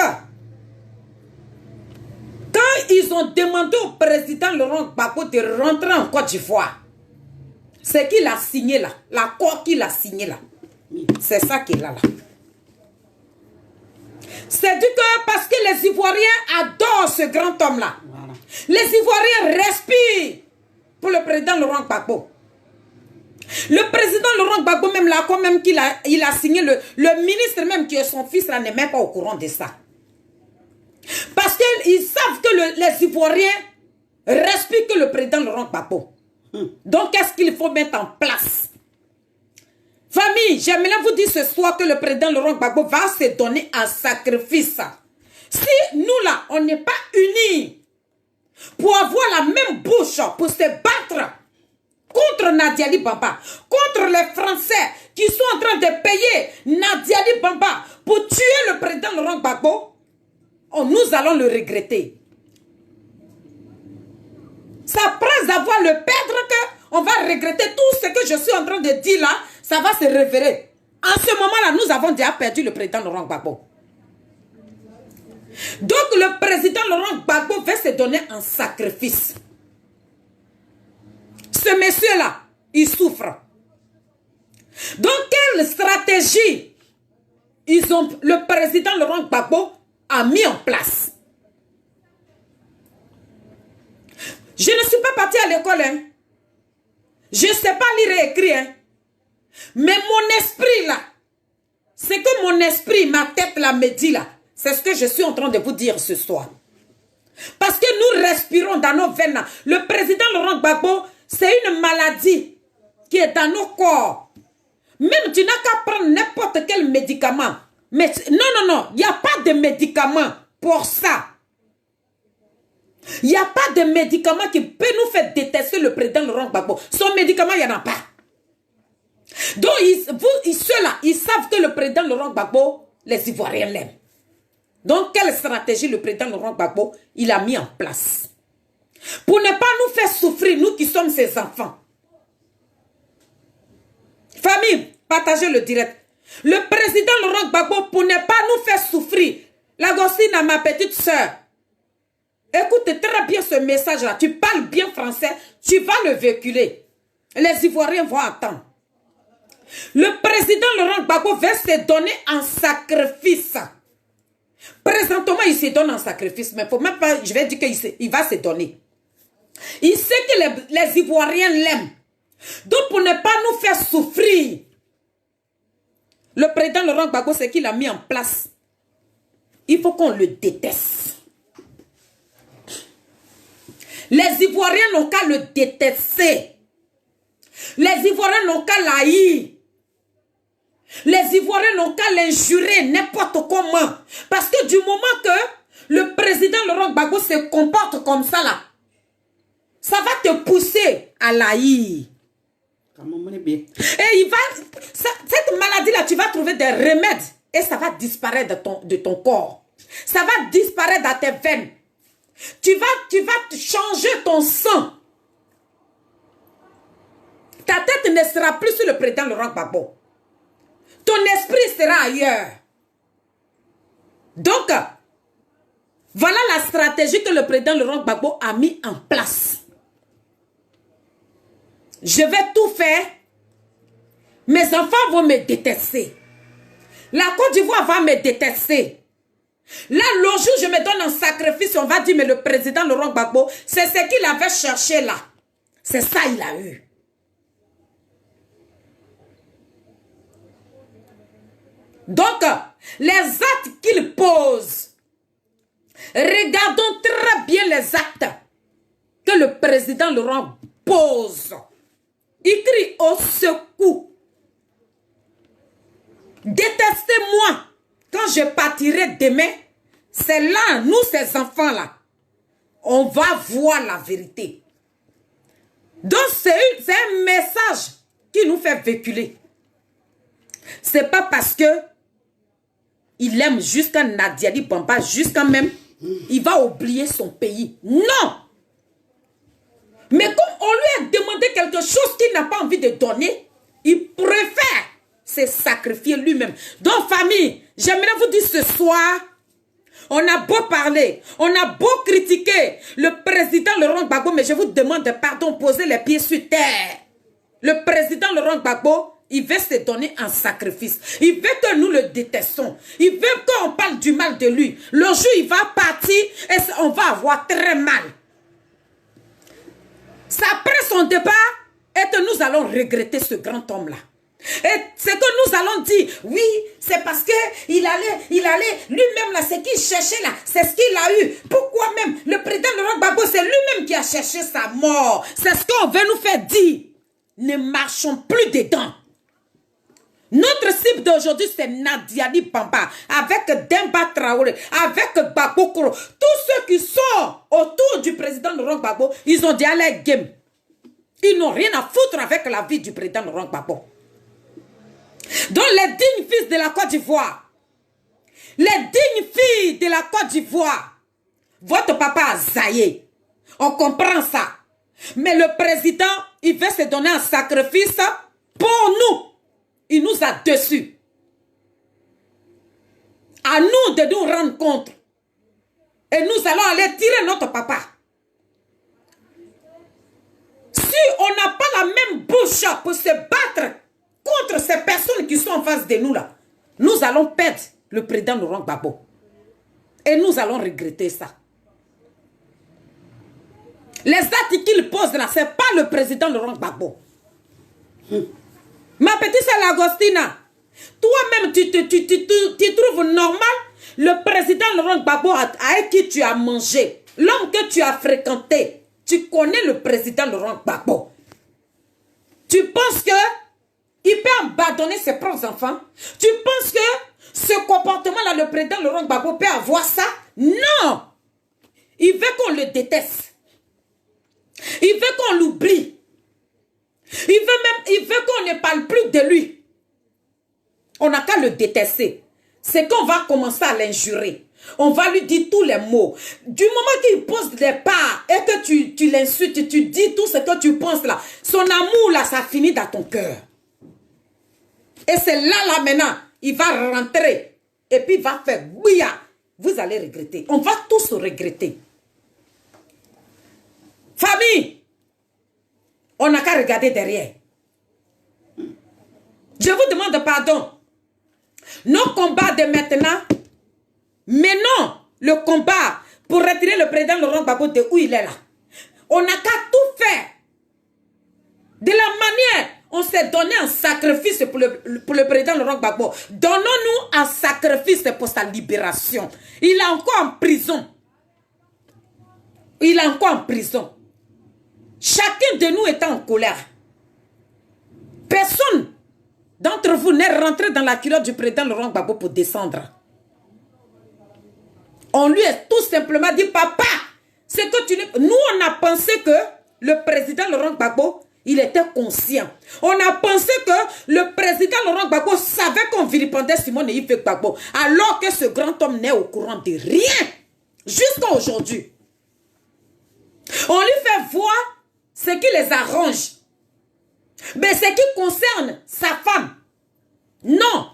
quand ils ont demandé au président Laurent Gbagbo de rentrer en Côte d'Ivoire, c'est qu'il a signé là. L'accord qu'il a signé là. C'est ça qu'il a là. C'est du que parce que les Ivoiriens adorent ce grand homme-là. Voilà. Les Ivoiriens respirent pour le président Laurent Gbagbo. Le président Laurent Gbagbo, même là, quand même qu'il a signé, le ministre même qui est son fils, là, n'est même pas au courant de ça. Parce qu'ils savent que les Ivoiriens respirent que le président Laurent Gbagbo. Donc, qu'est-ce qu'il faut mettre en place? Famille, j'aimerais vous dire ce soir que le président Laurent Gbagbo va se donner un sacrifice. Si nous là, on n'est pas unis pour avoir la même bouche, pour se battre contre Nadia Bomba, contre les Français qui sont en train de payer Nadia Bomba pour tuer le président Laurent Gbagbo, nous allons le regretter. C'est après avoir le perdre qu'on va regretter tout ce que je suis en train de dire là. Ça va se révéler. En ce moment-là, nous avons déjà perdu le président Laurent Gbagbo. Donc, le président Laurent Gbagbo va se donner un sacrifice. Ce monsieur-là, il souffre. Donc, quelle stratégie le président Laurent Gbagbo a mis en place? l'école, hein. Je ne sais pas lire et écrire, hein. Mais mon esprit là, c'est que mon esprit, ma tête là me dit là, c'est ce que je suis en train de vous dire ce soir. Parce que nous respirons dans nos veines là. Le président Laurent Gbagbo, c'est une maladie qui est dans nos corps. Même tu n'as qu'à prendre n'importe quel médicament. Mais non, il n'y a pas de médicament pour ça. Il n'y a pas de médicament qui peut nous faire détester le président Laurent Gbagbo. Son médicament, il n'y en a pas. Donc, ceux-là, ils savent que le président Laurent Gbagbo, les Ivoiriens l'aiment. Donc, quelle stratégie le président Laurent Gbagbo, il a mis en place? Pour ne pas nous faire souffrir, nous qui sommes ses enfants. Famille, partagez le direct. Le président Laurent Gbagbo, pour ne pas nous faire souffrir, la gossine à ma petite soeur, écoute très bien ce message-là. Tu parles bien français, tu vas le véhiculer. Les Ivoiriens vont attendre. Le président Laurent Gbagbo va se donner en sacrifice. Présentement, il se donne en sacrifice, mais faut même pas, je vais dire qu'il va se donner. Il sait que les Ivoiriens l'aiment. Donc, pour ne pas nous faire souffrir, le président Laurent Gbagbo, c'est qu'il a mis en place. Il faut qu'on le déteste. Les Ivoiriens n'ont qu'à le détester. Les Ivoiriens n'ont qu'à l'haïr. Les Ivoiriens n'ont qu'à l'injurer n'importe comment. Parce que du moment que le président Laurent Gbagbo se comporte comme ça là, ça va te pousser à l'haïr. Et cette maladie-là, tu vas trouver des remèdes et ça va disparaître de ton corps. Ça va disparaître dans tes veines. Tu vas changer ton sang. Ta tête ne sera plus sur le président Laurent Gbagbo. Ton esprit sera ailleurs. Donc, voilà la stratégie que le président Laurent Gbagbo a mis en place. Je vais tout faire. Mes enfants vont me détester. La Côte d'Ivoire va me détester. Là, le jour où je me donne un sacrifice, on va dire, mais le président Laurent Gbagbo, c'est ce qu'il avait cherché là. C'est ça qu'il a eu. Donc, les actes qu'il pose, regardons très bien les actes que le président Laurent pose. Il crie au secours. Détestez-moi. Quand je partirai demain, c'est là, nous ces enfants-là, on va voir la vérité. Donc c'est un message qui nous fait véhiculer. C'est pas parce que il aime jusqu'à Nadiali Bamba, jusqu'à même, il va oublier son pays. Non! Mais comme on lui a demandé quelque chose qu'il n'a pas envie de donner, il préfère se sacrifier lui-même. Donc famille, j'aimerais vous dire ce soir, on a beau parler, on a beau critiquer le président Laurent Gbagbo, mais je vous demande pardon, poser les pieds sur terre. Le président Laurent Gbagbo, il veut se donner en sacrifice. Il veut que nous le détestons. Il veut qu'on parle du mal de lui. Le jour il va partir et on va avoir très mal. C'est après son départ et que nous allons regretter ce grand homme-là. Et c'est que nous allons dire, oui, c'est parce que il allait lui-même là, ce qu'il cherchait là, c'est ce qu'il a eu. Pourquoi même le président Laurent Gbagbo, c'est lui-même qui a cherché sa mort. C'est ce qu'on veut nous faire dire. Ne marchons plus dedans. Notre cible d'aujourd'hui, c'est Nadiali Bamba, avec Demba Traoré, avec Gbagbo Koro. Tous ceux qui sont autour du président Laurent Gbagbo, ils ont dit allez game. Ils n'ont rien à foutre avec la vie du président Laurent Gbagbo. Donc les dignes fils de la Côte d'Ivoire, les dignes filles de la Côte d'Ivoire, votre papa a zaillé. On comprend ça. Mais le président, il veut se donner un sacrifice pour nous. Il nous a dessus. À nous de nous rendre compte. Et nous allons aller tirer notre papa. Si on n'a pas la même bouche pour se battre contre ces personnes qui sont en face de nous là, nous allons perdre le président Laurent Gbagbo. Et nous allons regretter ça. Les actes qu'il pose là, ce n'est pas le président Laurent Gbagbo. Ma petite sœur Lagostina, toi-même, tu trouves normal le président Laurent Gbagbo avec qui tu as mangé, l'homme que tu as fréquenté, tu connais le président Laurent Gbagbo. Tu penses que il peut abandonner ses propres enfants? Tu penses que ce comportement-là, le président Laurent Gbagbo peut avoir ça? Non! Il veut qu'on le déteste. Il veut qu'on l'oublie. Il veut qu'on ne parle plus de lui. On n'a qu'à le détester. C'est qu'on va commencer à l'injurer. On va lui dire tous les mots. Du moment qu'il pose des pas et que tu l'insultes, tu dis tout ce que tu penses là, son amour là, ça finit dans ton cœur. Et c'est là maintenant, il va rentrer. Et puis il va faire bouilla. Vous allez regretter. On va tous regretter. Famille, on n'a qu'à regarder derrière. Je vous demande pardon. Nos combats de maintenant, mais non, le combat pour retirer le président Laurent Gbagbo de où il est là. On n'a qu'à tout faire. De la manière, on s'est donné un sacrifice pour le président Laurent Gbagbo. Donnons-nous un sacrifice pour sa libération. Il est encore en prison. Il est encore en prison. Chacun de nous est en colère. Personne d'entre vous n'est rentré dans la culotte du président Laurent Gbagbo pour descendre. On lui a tout simplement dit, papa, c'est que tu... Nous, on a pensé que le président Laurent Gbagbo, il était conscient. On a pensé que le président Laurent Gbagbo savait qu'on vilipendait Simone et Yves Gbagbo, alors que ce grand homme n'est au courant de rien. Jusqu'à aujourd'hui. On lui fait voir ce qui les arrange. Mais ce qui concerne sa femme, non.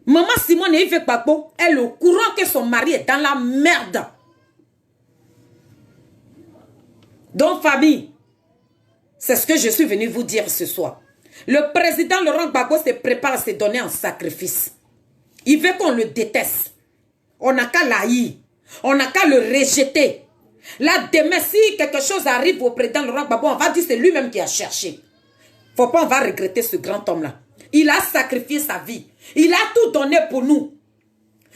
Maman Simone et Yves Gbagbo, elle est au courant que son mari est dans la merde. Donc, famille, c'est ce que je suis venu vous dire ce soir. Le président Laurent Gbagbo se prépare à se donner en sacrifice. Il veut qu'on le déteste. On n'a qu'à l'haïr. On n'a qu'à le rejeter. Là, demain, si quelque chose arrive au président Laurent Gbagbo, on va dire que c'est lui-même qui a cherché. Faut pas, on va regretter ce grand homme-là. Il a sacrifié sa vie. Il a tout donné pour nous.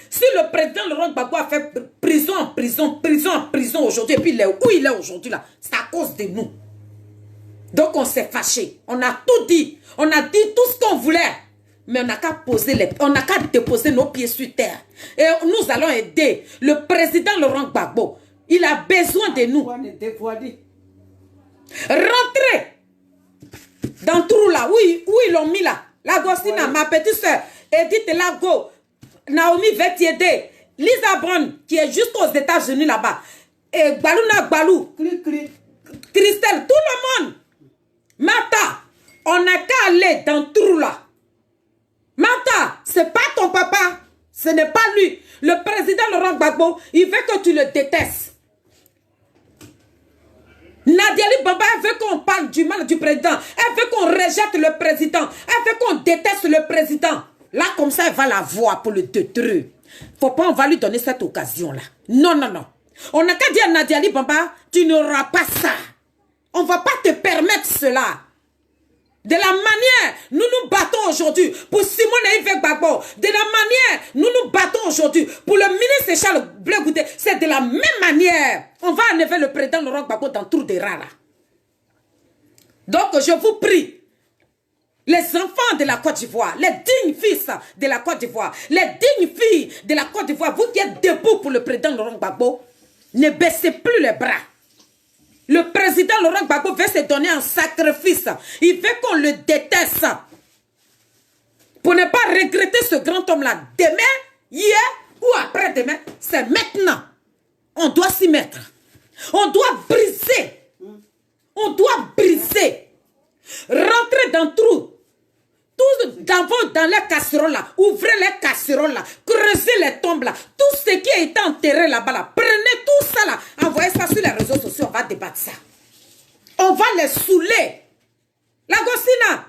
Si le président Laurent Gbagbo a fait prison en prison aujourd'hui, et puis où il est aujourd'hui là, c'est à cause de nous. Donc on s'est fâché. On a tout dit. On a dit tout ce qu'on voulait. Mais on n'a qu'à déposer nos pieds sur terre. Et nous allons aider le président Laurent Gbagbo. Il a besoin de nous. Rentrez dans le trou là, où ils l'ont mis là. La Gostina, ma petite soeur, Edith Lago, Naomi Vetiede, Lisa Brown, qui est juste aux États-Unis là-bas, et Baluna Balou, Christelle, tout le monde. Mata, on n'a qu'à aller dans le trou là. Mata, c'est pas ton papa, ce n'est pas lui. Le président Laurent Gbagbo, il veut que tu le détestes. Nadiali Bamba, elle veut qu'on parle du mal du président. Elle veut qu'on rejette le président. Elle veut qu'on déteste le président. Là, comme ça, elle va la voir pour le détruire. Faut pas, on va lui donner cette occasion-là. Non, non, non. On n'a qu'à dire à Nadiali Bamba, tu n'auras pas ça. On ne va pas te permettre cela. De la manière, nous nous battons aujourd'hui pour Simone et Yves Gbagbo. De la manière, nous nous battons aujourd'hui pour le ministre Charles Blé Goudé. C'est de la même manière. On va enlever le président Laurent Gbagbo dans le trou des rats là. Donc, je vous prie, les enfants de la Côte d'Ivoire, les dignes fils de la Côte d'Ivoire, les dignes filles de la Côte d'Ivoire, vous qui êtes debout pour le président Laurent Gbagbo, ne baissez plus les bras. Le président Laurent Gbagbo veut se donner un sacrifice. Il veut qu'on le déteste. Pour ne pas regretter ce grand homme-là. Demain, hier ou après-demain, c'est maintenant. On doit s'y mettre. On doit briser. On doit briser. Rentrer dans le trou. Tout dans les casseroles là. Ouvrez les casseroles là. Creusez les tombes là. Tout ce qui a été enterré là-bas là. Prenez tout ça là. Envoyez ça sur les réseaux sociaux. On va débattre ça. On va les saouler. La Gostina.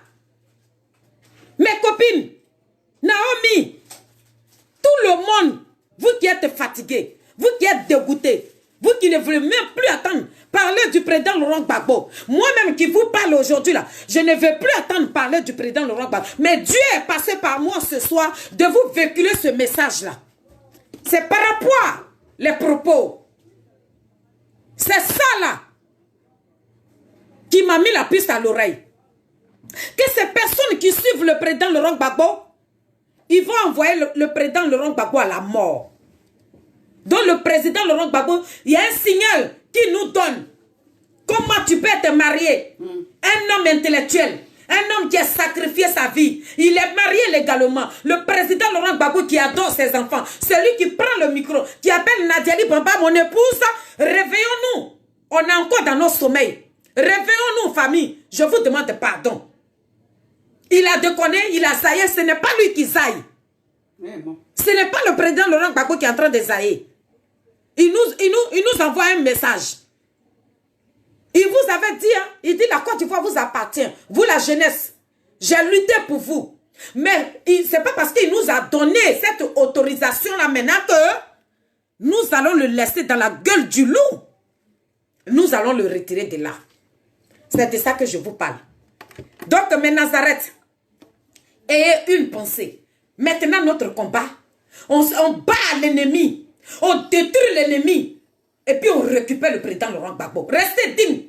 Mes copines. Naomi. Tout le monde. Vous qui êtes fatigués. Vous qui êtes dégoûtés. Vous qui ne voulez même plus attendre parler du président Laurent Gbagbo. Moi-même qui vous parle aujourd'hui là, je ne veux plus attendre parler du président Laurent Gbagbo. Mais Dieu est passé par moi ce soir de vous véhiculer ce message-là. C'est par rapport les propos. C'est ça là qui m'a mis la piste à l'oreille. Que ces personnes qui suivent le président Laurent Gbagbo, ils vont envoyer le président Laurent Gbagbo à la mort. Donc le président Laurent Gbagbo, il y a un signal qui nous donne comment tu peux te marier. Un homme intellectuel, un homme qui a sacrifié sa vie. Il est marié légalement. Le président Laurent Gbagbo qui adore ses enfants. Celui qui prend le micro, qui appelle Nadiali Bamba, mon épouse. Réveillons-nous. On est encore dans nos sommeils. Réveillons-nous, famille. Je vous demande pardon. Il a déconné, il a zaillé. Ce n'est pas lui qui zaille. Ce n'est pas le président Laurent Gbagbo qui est en train de zailler. Il nous envoie un message. Il vous avait dit, hein, il dit la Côte d'Ivoire vous appartient. Vous la jeunesse. J'ai lutté pour vous. Mais ce n'est pas parce qu'il nous a donné cette autorisation-là maintenant que nous allons le laisser dans la gueule du loup. Nous allons le retirer de là. C'est de ça que je vous parle. Donc, mes Nazareth, ayez une pensée. Maintenant, notre combat, on bat l'ennemi. On détruit l'ennemi. Et puis, on récupère le président Laurent Gbagbo. Restez dignes.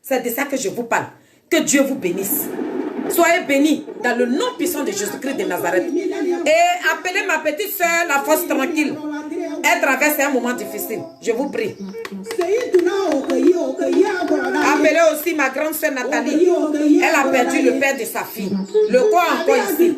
C'est de ça que je vous parle. Que Dieu vous bénisse. Soyez bénis dans le nom puissant de Jésus-Christ de Nazareth. Et appelez ma petite soeur la force tranquille. Elle traverse un moment difficile. Je vous prie. Appelez aussi ma grande soeur Nathalie. Elle a perdu le père de sa fille. Le corps encore ici.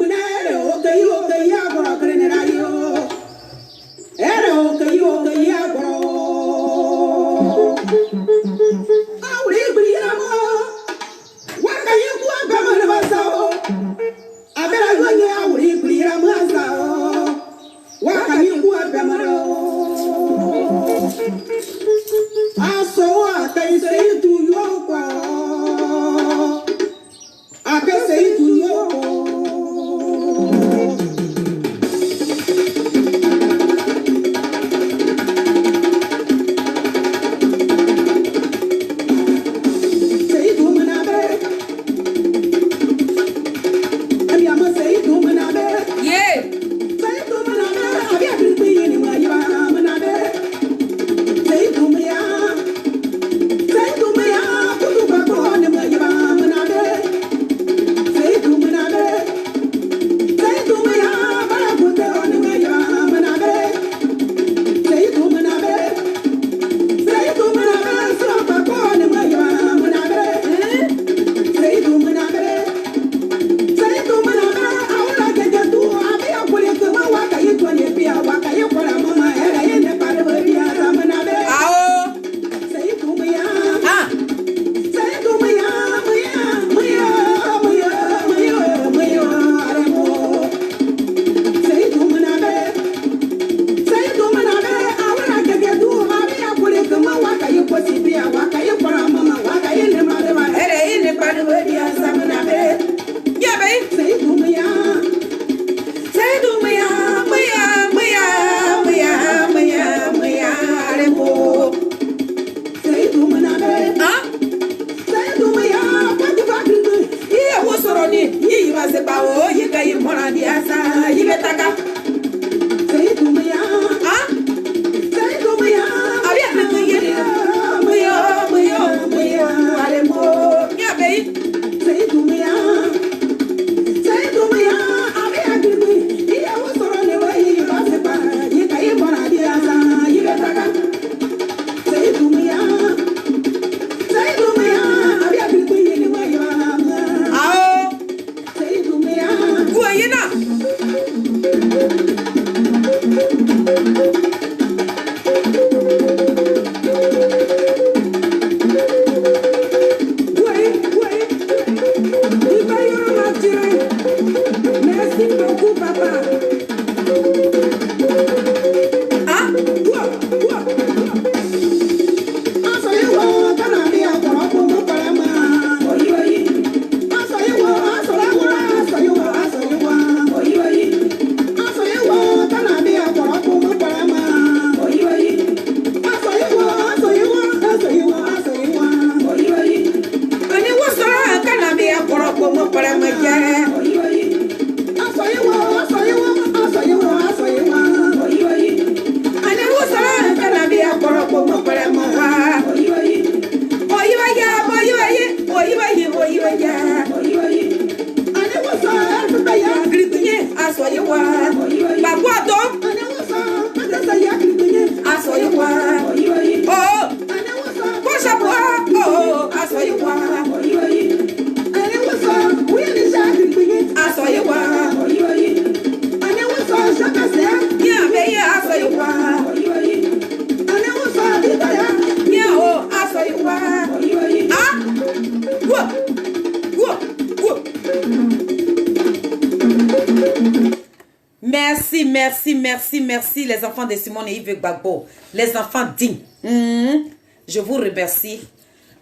merci, merci, merci les enfants de Simone et Yves Gbagbo. Les enfants dignes. Je vous remercie.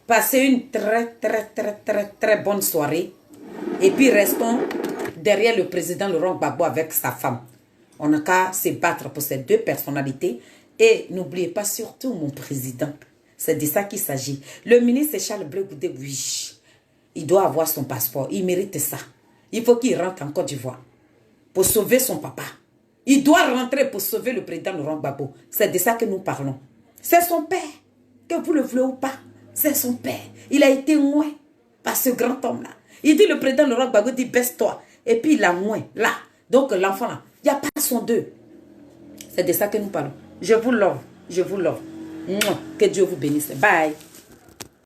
Passez une très bonne soirée. Et puis restons derrière le président Laurent Gbagbo avec sa femme. On n'a qu'à se battre pour ces deux personnalités. Et n'oubliez pas surtout mon président. C'est de ça qu'il s'agit. Le ministre Charles Blé Goudé, oui, il doit avoir son passeport. Il mérite ça. Il faut qu'il rentre en Côte d'Ivoire pour sauver son papa. Il doit rentrer pour sauver le président Laurent Gbagbo. C'est de ça que nous parlons. C'est son père. Que vous le voulez ou pas, c'est son père. Il a été moins par ce grand homme-là. Il dit, le président Laurent Gbagbo dit, baisse-toi. Et puis il a moins là. Donc l'enfant là, il n'y a pas son deux. C'est de ça que nous parlons. Je vous love. Je vous love. Que Dieu vous bénisse. Bye.